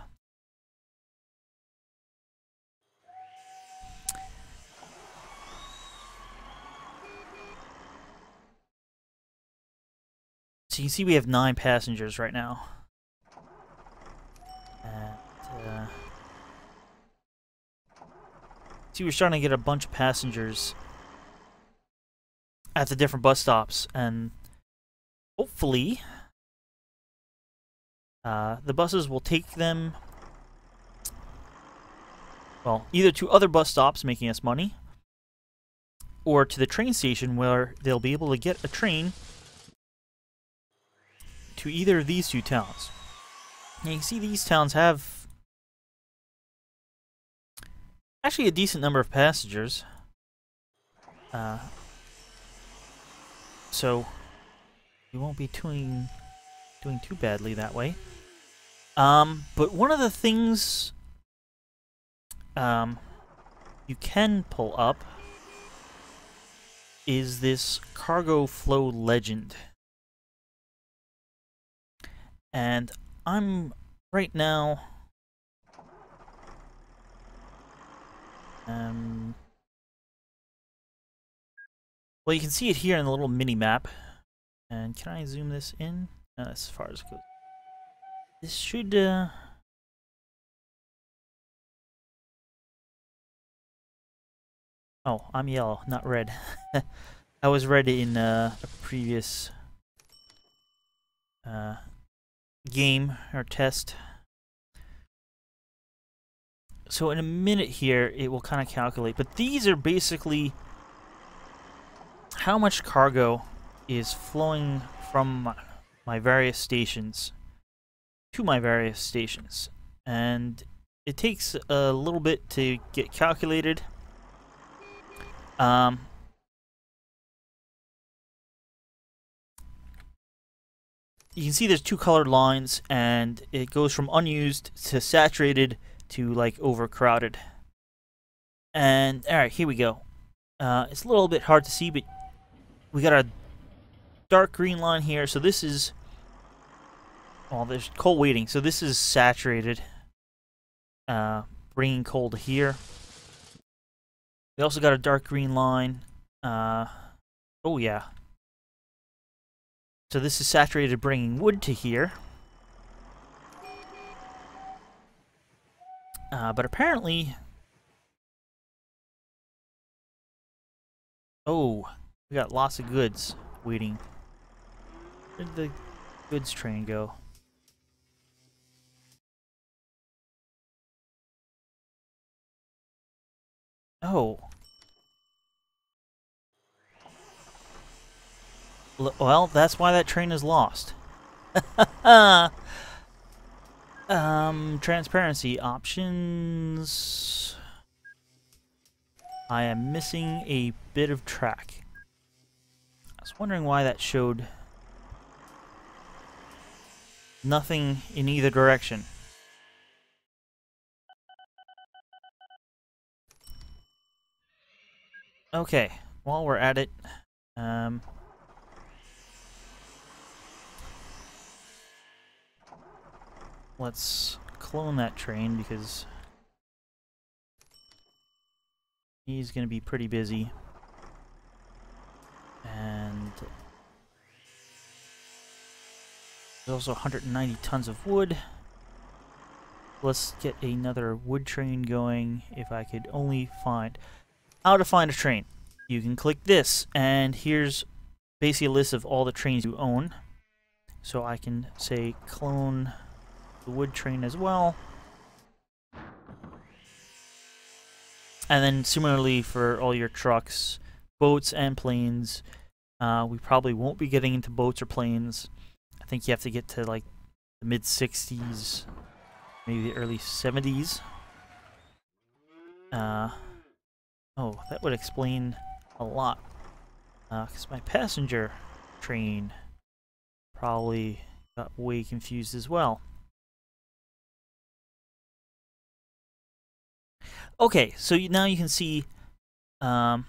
So you can see we have 9 passengers right now. And, see, we're starting to get a bunch of passengers at the different bus stops, and hopefully the buses will take them, well, either to other bus stops, making us money, or to the train station where they'll be able to get a train to either of these two towns. And you can see these towns have actually a decent number of passengers. So you won't be doing too badly that way. But one of the things you can pull up is this cargo flow legend. And I'm right now Well, you can see it here in the little mini map. And can I zoom this in? No, that's as far as it goes. This should, Oh, I'm yellow, not red. I was red in a previous game or test. So in a minute here, it will kind of calculate. But these are basically how much cargo is flowing from my various stations to my various stations. And it takes a little bit to get calculated. You can see there's two colored lines, and it goes from unused to saturated to like overcrowded. And alright, here we go. It's a little bit hard to see, but we got a dark green line here. So this is, well, there's coal waiting. So this is saturated, bringing coal to here. We also got a dark green line. Oh yeah. So this is saturated, bringing wood to here. But apparently... Oh, we got lots of goods waiting. Where did the goods train go? Oh. Well, that's why that train is lost. Transparency options. I am missing a bit of track. I was wondering why that showed nothing in either direction. Okay, while we're at it, let's clone that train because he's going to be pretty busy. And there's also 190 tons of wood. Let's get another wood train going. If I could only find how to find a train. You can click this, and here's basically a list of all the trains you own. So I can say clone the wood train as well. And then similarly for all your trucks, boats and planes. We probably won't be getting into boats or planes. I think you have to get to like the mid 60s, maybe the early 70s. Oh, that would explain a lot. Because my passenger train probably got way confused as well. Okay, so now you can see how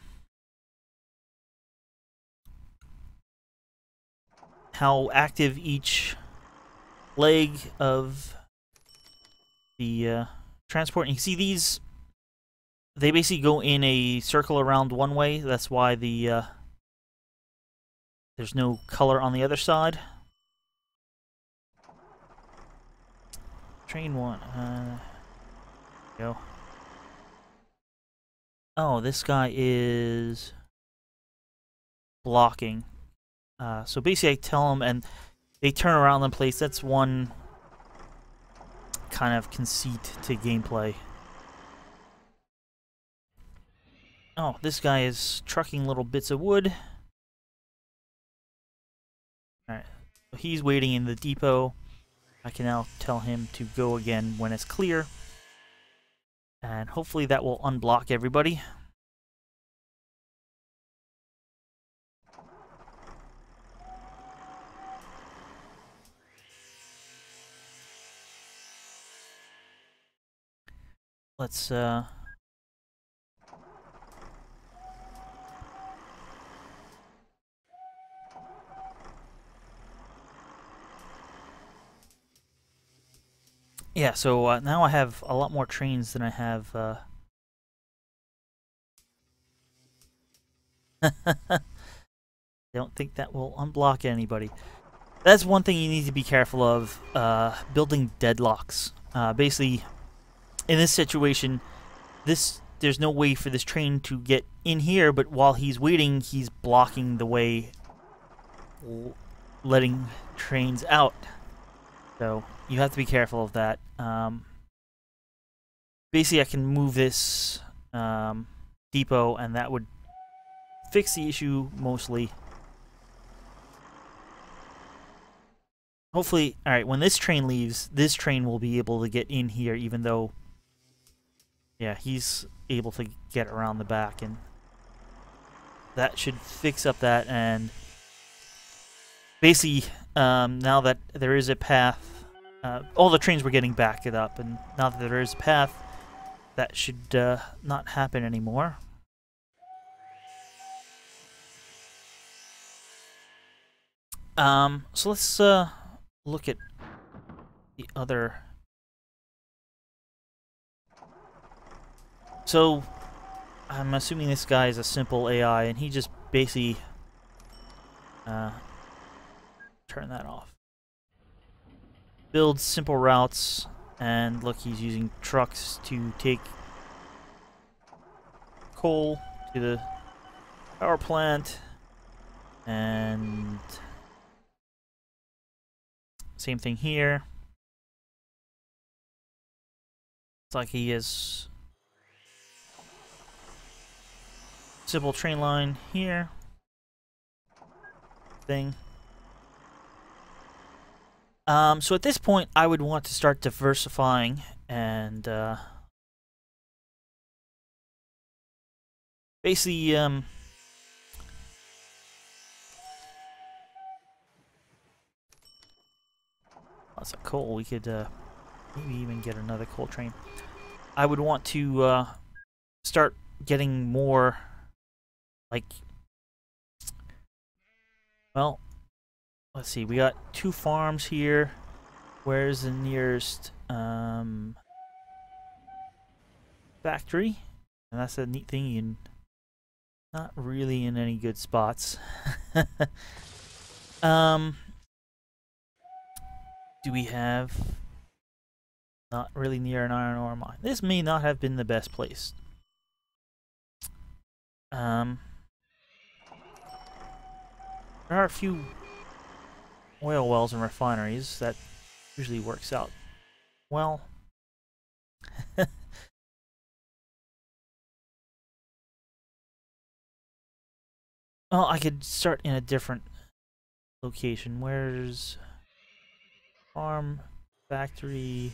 active each leg of the transport. And you can see these, they basically go in a circle around one way. That's why the there's no color on the other side. Train one. Go. Oh, this guy is blocking. So basically I tell them and they turn around in place. That's one kind of conceit to gameplay. Oh, this guy is trucking little bits of wood. Alright, so he's waiting in the depot. I can now tell him to go again when it's clear. And hopefully that will unblock everybody. Let's yeah, so now I have a lot more trains than I have Don't think that will unblock anybody. That's one thing you need to be careful of, building deadlocks. Basically, in this situation, there's no way for this train to get in here, but while he's waiting, he's blocking the way, letting trains out. So you have to be careful of that. Basically, I can move this depot, and that would fix the issue mostly. Hopefully, alright, when this train leaves, this train will be able to get in here, even though, yeah, he's able to get around the back, and that should fix up that. And basically, now that there is a path, all the trains were getting backed up, and now that there is a path, that should not happen anymore. So let's look at the other. So I'm assuming this guy is a simple AI, and he just basically turn that off. Builds simple routes, and look, he's using trucks to take coal to the power plant, and same thing here. It's like he has simple train line here. Thing. So at this point, I would want to start diversifying and basically lots of coal. We could maybe even get another coal train. I would want to start getting more, like, well, let's see, we got 2 farms here. Where's the nearest factory? And that's a neat thing, you can, not really in any good spots. Do we have, not really near an iron ore mine. This may not have been the best place. There are a few oil wells and refineries. That usually works out well. Well, I could start in a different location. Where's farm, factory?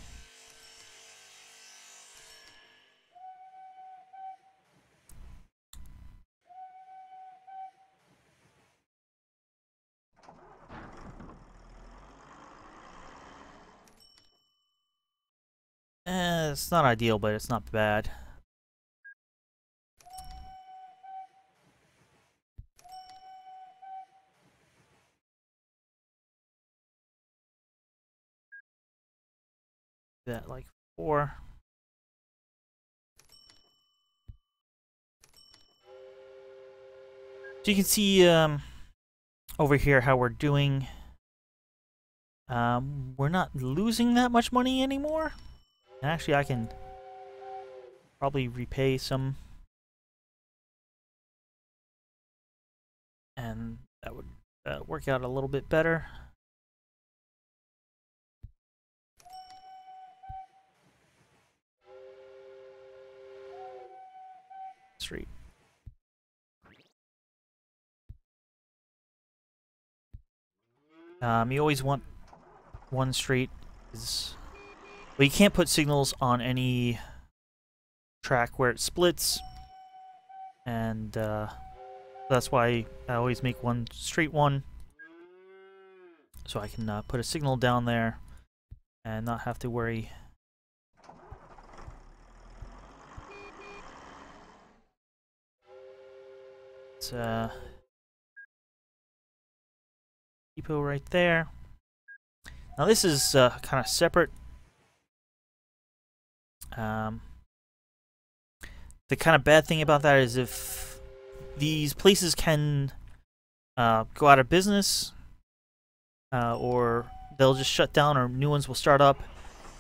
It's not ideal, but it's not bad. That like 4. So you can see over here how we're doing. We're not losing that much money anymore. Actually, I can probably repay some, and that would work out a little bit better. Street. You always want one street. Well, you can't put signals on any track where it splits, and that's why I always make one straight one, so I can put a signal down there and not have to worry. It's depot right there. Now this is kind of separate. The kind of bad thing about that is if these places can go out of business, or they'll just shut down, or new ones will start up.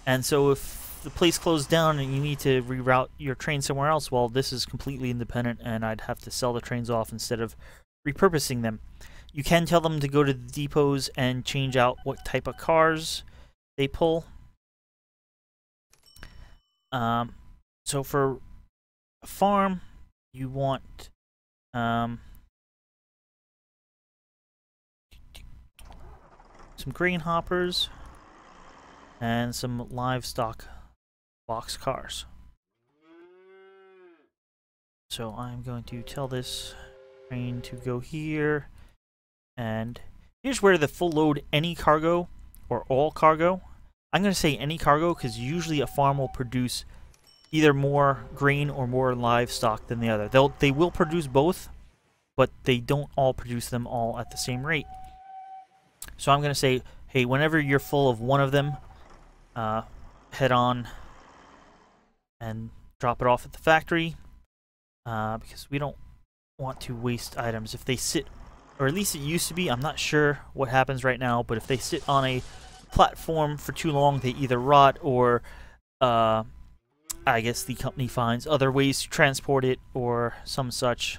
And so if the place closed down and you need to reroute your train somewhere else, well, this is completely independent, and I'd have to sell the trains off instead of repurposing them. You can tell them to go to the depots and change out what type of cars they pull. So for a farm, you want some grain hoppers and some livestock box cars. So I'm going to tell this train to go here, and here's where the full load any cargo or all cargo. I'm going to say any cargo because usually a farm will produce either more grain or more livestock than the other. They will produce both, but they don't all produce them all at the same rate. So I'm going to say, hey, whenever you're full of one of them, head on and drop it off at the factory, because we don't want to waste items. If they sit, or at least it used to be, I'm not sure what happens right now, but if they sit on a platform for too long, they either rot or I guess the company finds other ways to transport it or some such.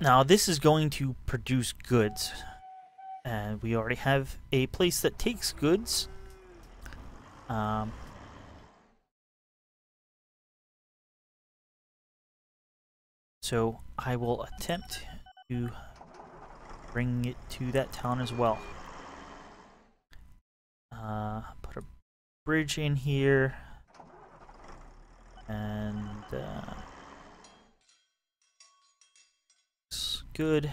Now this is going to produce goods, and we already have a place that takes goods. So I will attempt to bring it to that town as well. Put a bridge in here, and looks good.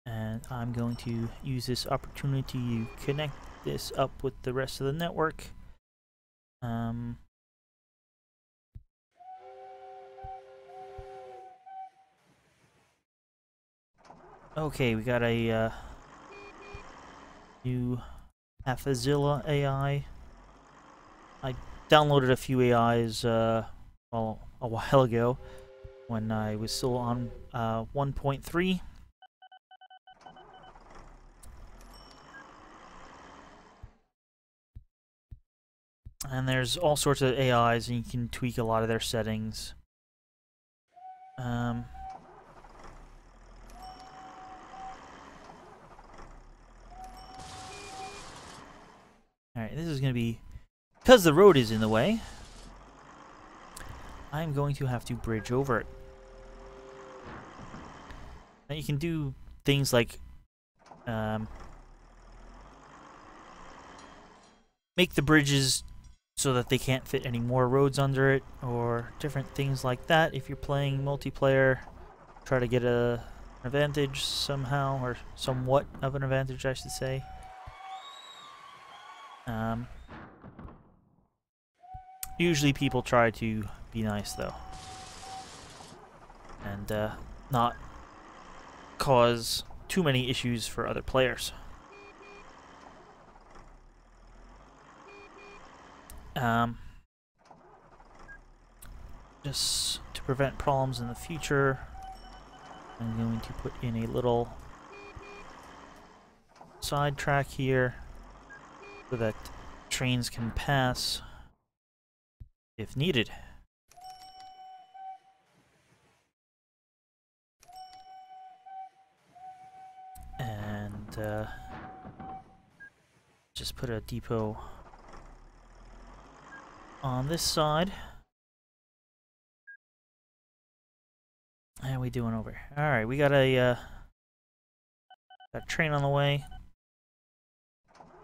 And I'm going to use this opportunity to connect this up with the rest of the network. Okay, we got a new Aphazilla AI. I downloaded a few AIs well, a while ago when I was still on 1.3. And there's all sorts of AIs, and you can tweak a lot of their settings. Alright, this is going to be... Because the road is in the way, I'm going to have to bridge over it. Now you can do things like... make the bridges so that they can't fit any more roads under it, or different things like that. If you're playing multiplayer, try to get an advantage somehow, or somewhat of an advantage, I should say. Usually people try to be nice, though, and not cause too many issues for other players. Just to prevent problems in the future, I'm going to put in a little side track here so that trains can pass if needed. And just put a depot on this side. How are we doing over here? Alright, we got a train on the way.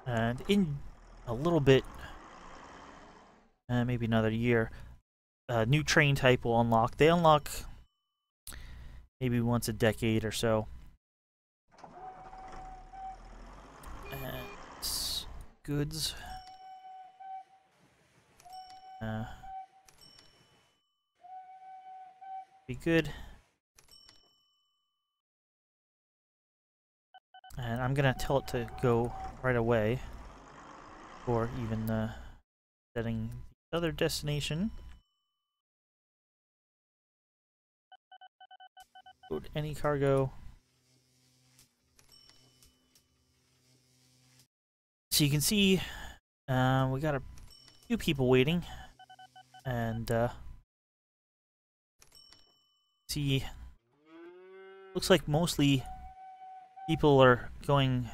And in a little bit, maybe another year, a new train type will unlock. They unlock maybe once a decade or so. And goods. Be good. And I'm gonna tell it to go right away. or even setting the other destination. Load any cargo. So you can see we got a few people waiting, and see, looks like mostly people are going,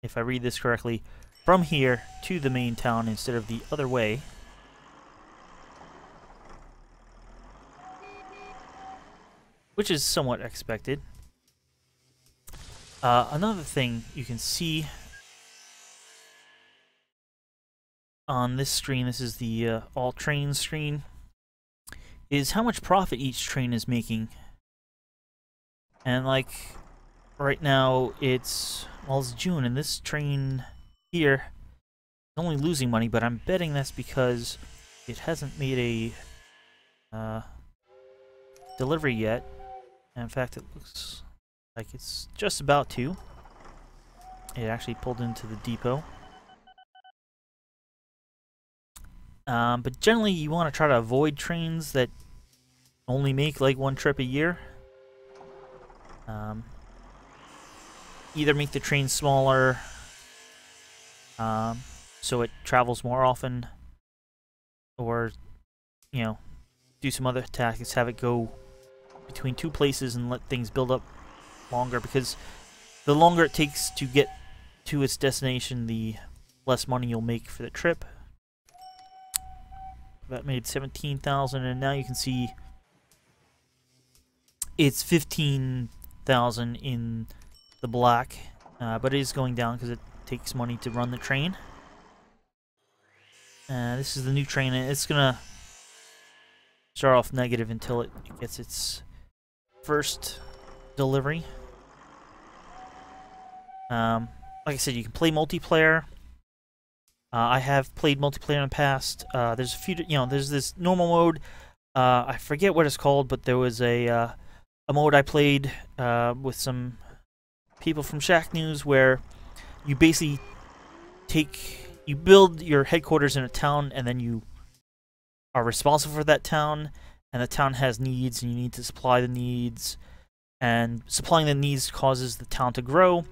if I read this correctly, from here to the main town instead of the other way. Which is somewhat expected. Another thing you can see on this screen, this is the all train screen, is how much profit each train is making. And like right now it's June, and this train here is only losing money, but I'm betting that's because it hasn't made a delivery yet. And in fact, it looks like it's just about to. It actually pulled into the depot. But generally, you want to try to avoid trains that only make like one trip a year. Either make the train smaller, so it travels more often, or, you know, do some other tactics, have it go between two places and let things build up longer, because the longer it takes to get to its destination, the less money you'll make for the trip. That made 17,000, and now you can see it's 15,000 in the black, but it is going down because it takes money to run the train. This is the new train, and it's gonna start off negative until it gets its first delivery. Like I said, you can play multiplayer. I have played multiplayer in the past. There's a few, there's this normal mode. I forget what it's called, but there was a mode I played with some people from Shack News where you basically you build your headquarters in a town, and then you are responsible for that town, and the town has needs, and you need to supply the needs, and supplying the needs causes the town to grow.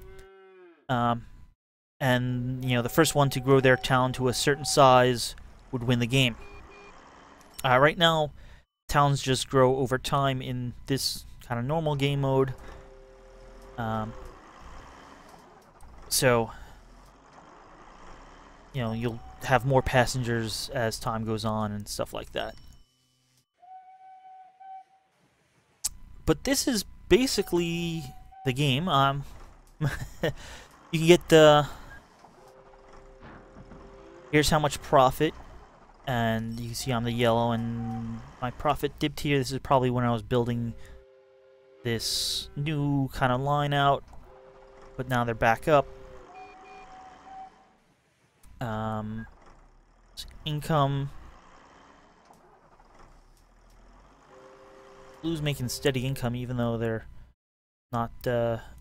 And, the first one to grow their town to a certain size would win the game. Right now, towns just grow over time in this kind of normal game mode. So, you'll have more passengers as time goes on and stuff like that. But this is basically the game. You can get the... Here's how much profit, and you can see I'm the yellow, and my profit dipped here. This is probably when I was building this new kind of line out, but now they're back up. Income. Blue's making steady income, even though they're not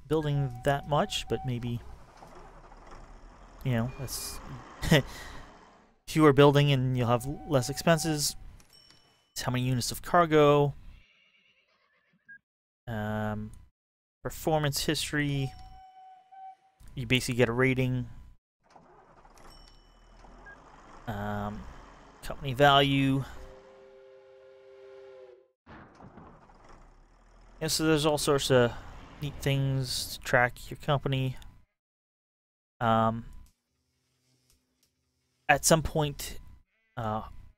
building that much, but maybe, that's... fewer building and you'll have less expenses. It's how many units of cargo. Performance history. You basically get a rating. Company value. Yeah, so there's all sorts of neat things to track your company. At some point,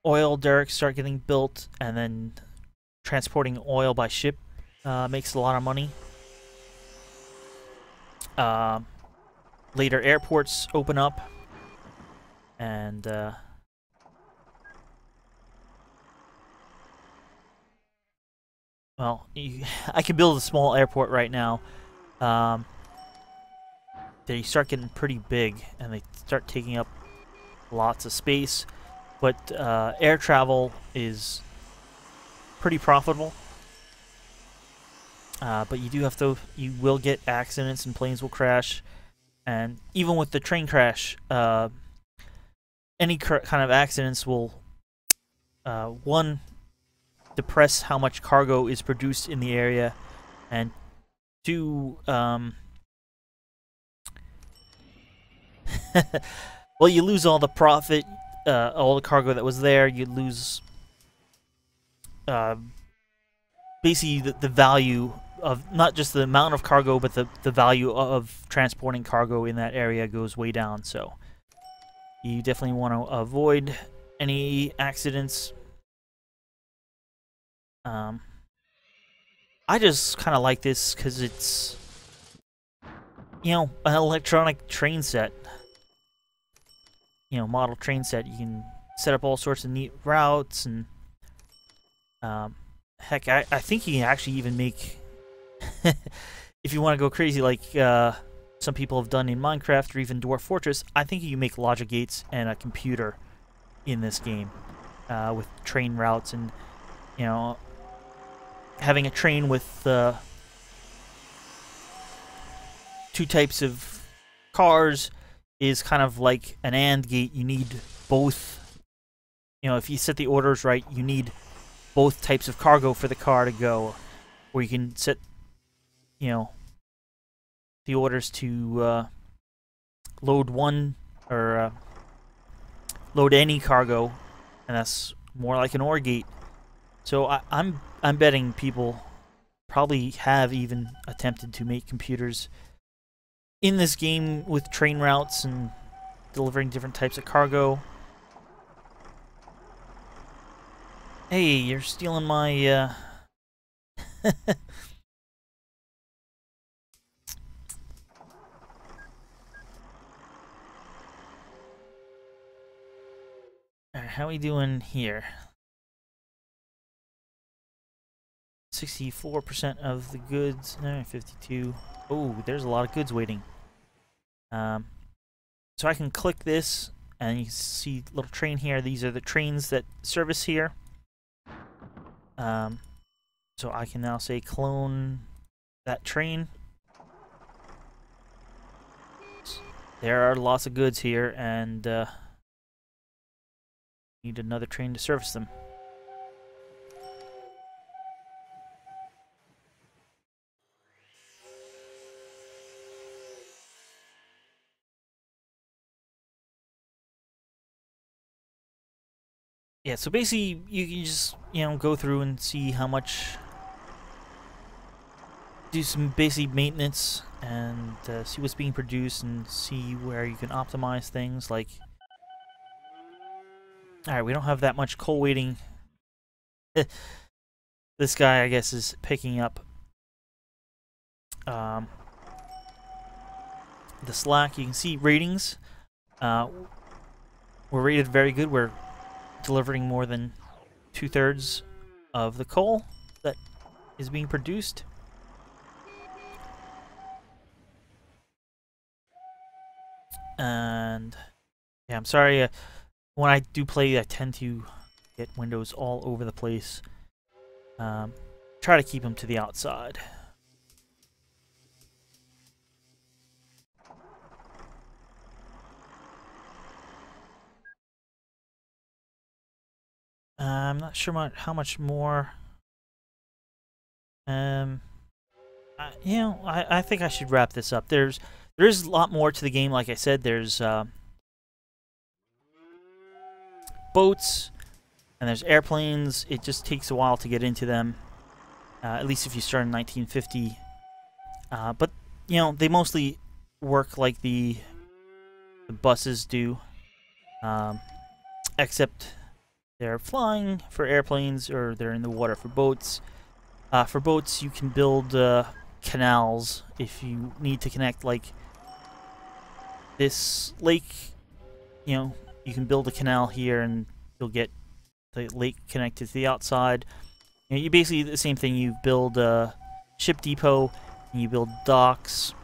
oil derricks start getting built, and then transporting oil by ship makes a lot of money. Later, airports open up, and well, I can build a small airport right now. They start getting pretty big, and they start taking up lots of space, but air travel is pretty profitable. But you will get accidents and planes will crash, and even with the train crash, any kind of accidents will, one, depress how much cargo is produced in the area, and two, well, you lose all the profit, all the cargo that was there. You lose, basically, the value of not just the amount of cargo, but the value of transporting cargo in that area goes way down. So you definitely want to avoid any accidents. I just kind of like this because it's, you know, an electronic train set. You know, model train set. You can set up all sorts of neat routes, and heck, I think you can actually even make, if you want to go crazy like some people have done in Minecraft or even Dwarf Fortress, I think you can make logic gates and a computer in this game with train routes, and, you know, having a train with two types of cars is kind of like an AND gate. You need both. You know, if you set the orders right, you need both types of cargo for the car to go. Or you can set, you know, the orders to load one or load any cargo, and that's more like an OR gate. So I'm betting people probably have even attempted to make computers in this game with train routes and delivering different types of cargo. Hey, you're stealing my Alright, how are we doing here? 64% of the goods. 52. Oh, there's a lot of goods waiting. So I can click this, and you can see a little train here. These are the trains that service here. So I can now say clone that train. There are lots of goods here, and need another train to service them. Yeah, so basically you can just, you know, go through and see how much, do some basic maintenance, and see what's being produced, and see where you can optimize things. Like, alright, we don't have that much coal waiting. This guy, I guess, is picking up the slack. You can see ratings. We're rated very good. We're delivering more than 2/3 of the coal that is being produced. And yeah, I'm sorry, when I do play, I tend to get windows all over the place. Try to keep them to the outside. I'm not sure how much more. You know, I think I should wrap this up. There is a lot more to the game. Like I said, there's boats, and there's airplanes. It just takes a while to get into them, at least if you start in 1950. But, you know, they mostly work like the buses do, except they're flying for airplanes, or they're in the water for boats. For boats, you can build canals if you need to connect, like this lake. You know, you can build a canal here, and you'll get the lake connected to the outside. You know, you basically the same thing. You build a ship depot, and you build docks,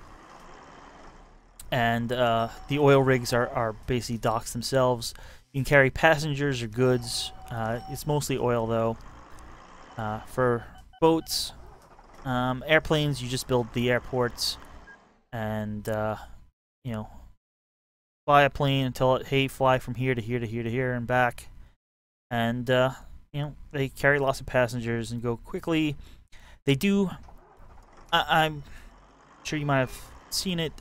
and the oil rigs are basically docks themselves. You can carry passengers or goods. It's mostly oil, though. For boats, airplanes, you just build the airports, and you know, fly a plane and tell it, hey, fly from here to here to here to here and back. And, you know, they carry lots of passengers and go quickly. They do, I'm sure you might have seen it,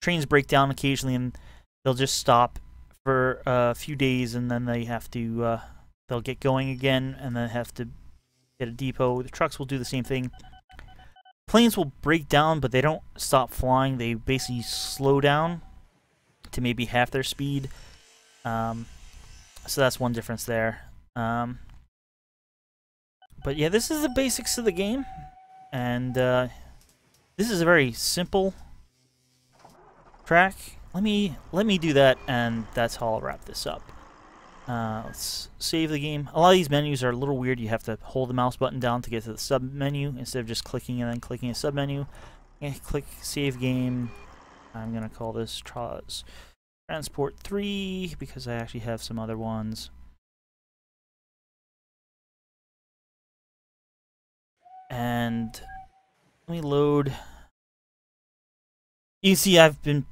trains break down occasionally and they'll just stop for a few days and then they have to, they'll get going again and then have to get a depot. The trucks will do the same thing. Planes will break down, but they don't stop flying. They basically slow down to maybe half their speed. So that's one difference there. But yeah, this is the basics of the game. And this is a very simple track. Let me do that, and that's how I'll wrap this up. Let's save the game. A lot of these menus are a little weird. You have to hold the mouse button down to get to the sub menu instead of just clicking and then clicking a sub menu. Click save game. I'm gonna call this Transport 3 because I actually have some other ones. And let me load. You see, I've been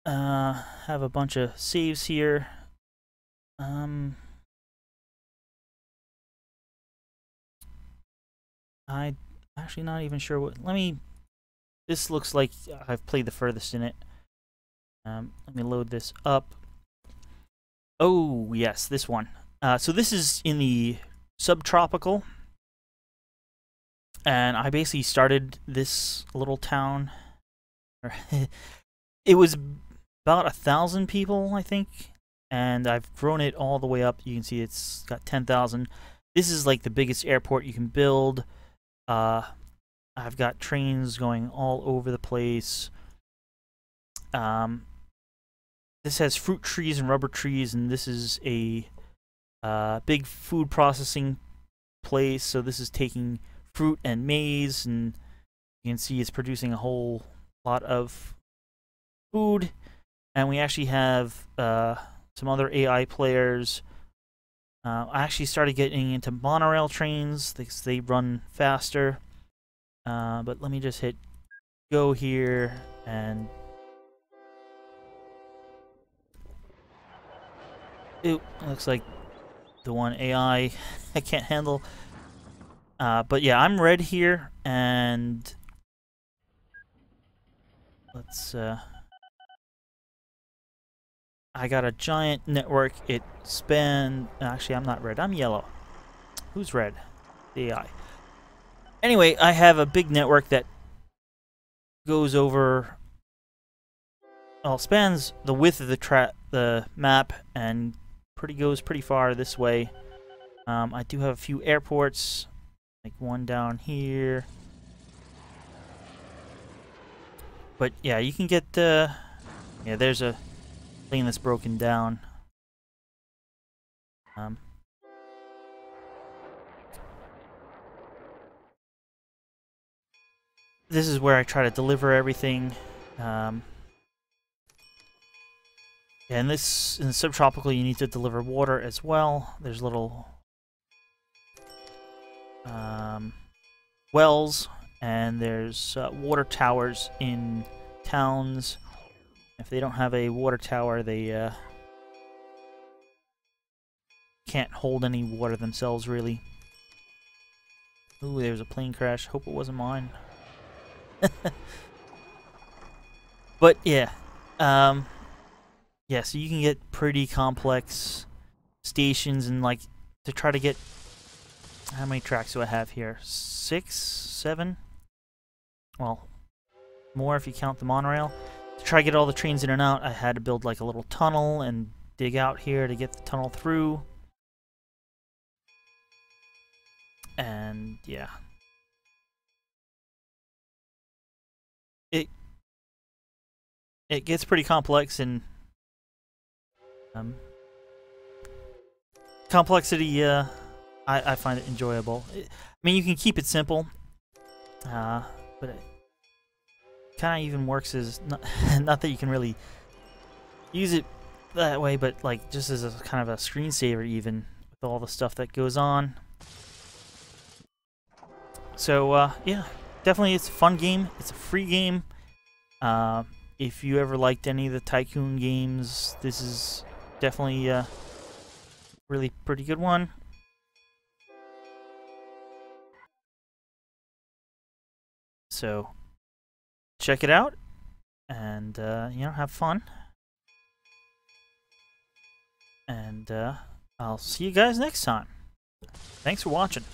have a bunch of saves here. I'm actually not even sure what. This looks like I've played the furthest in it. Let me load this up. Oh yes, this one. So this is in the subtropical, and I basically started this little town. It was about 1,000 people, I think. And I've grown it all the way up. You can see it's got 10,000. This is like the biggest airport you can build. I've got trains going all over the place. This has fruit trees and rubber trees, and this is a big food processing place. So this is taking fruit and maize, and you can see it's producing a whole lot of food. And we actually have some other AI players. I actually started getting into monorail trains because they run faster. But let me just hit go here, and it looks like the one AI I can't handle. But yeah, I'm red here, and let's I got a giant network. It spanned. Actually, I'm not red. I'm yellow. Who's red? The AI. Anyway, I have a big network that goes over. Well, spans the width of the map and goes pretty far this way. I do have a few airports, like one down here. But yeah, you can get yeah. There's a plane that's broken down. This is where I try to deliver everything. And in the subtropical, you need to deliver water as well. There's little wells, and there's water towers in towns. If they don't have a water tower, they can't hold any water themselves, really. Ooh, there's a plane crash. Hope it wasn't mine. But yeah, yeah. So you can get pretty complex stations, and like to try to get. How many tracks do I have here? 6, 7? Well, more if you count the monorail. To try to get all the trains in and out, I had to build like a little tunnel and dig out here to get the tunnel through. And yeah. It gets pretty complex, and complexity, I find it enjoyable. I mean, you can keep it simple, but it kind of even works as, not that you can really use it that way, but like just as a kind of a screensaver even, with all the stuff that goes on. So, yeah, definitely it's a fun game. It's a free game. if you ever liked any of the Tycoon games, this is definitely a really pretty good one. So check it out and have fun. And I'll see you guys next time. Thanks for watching.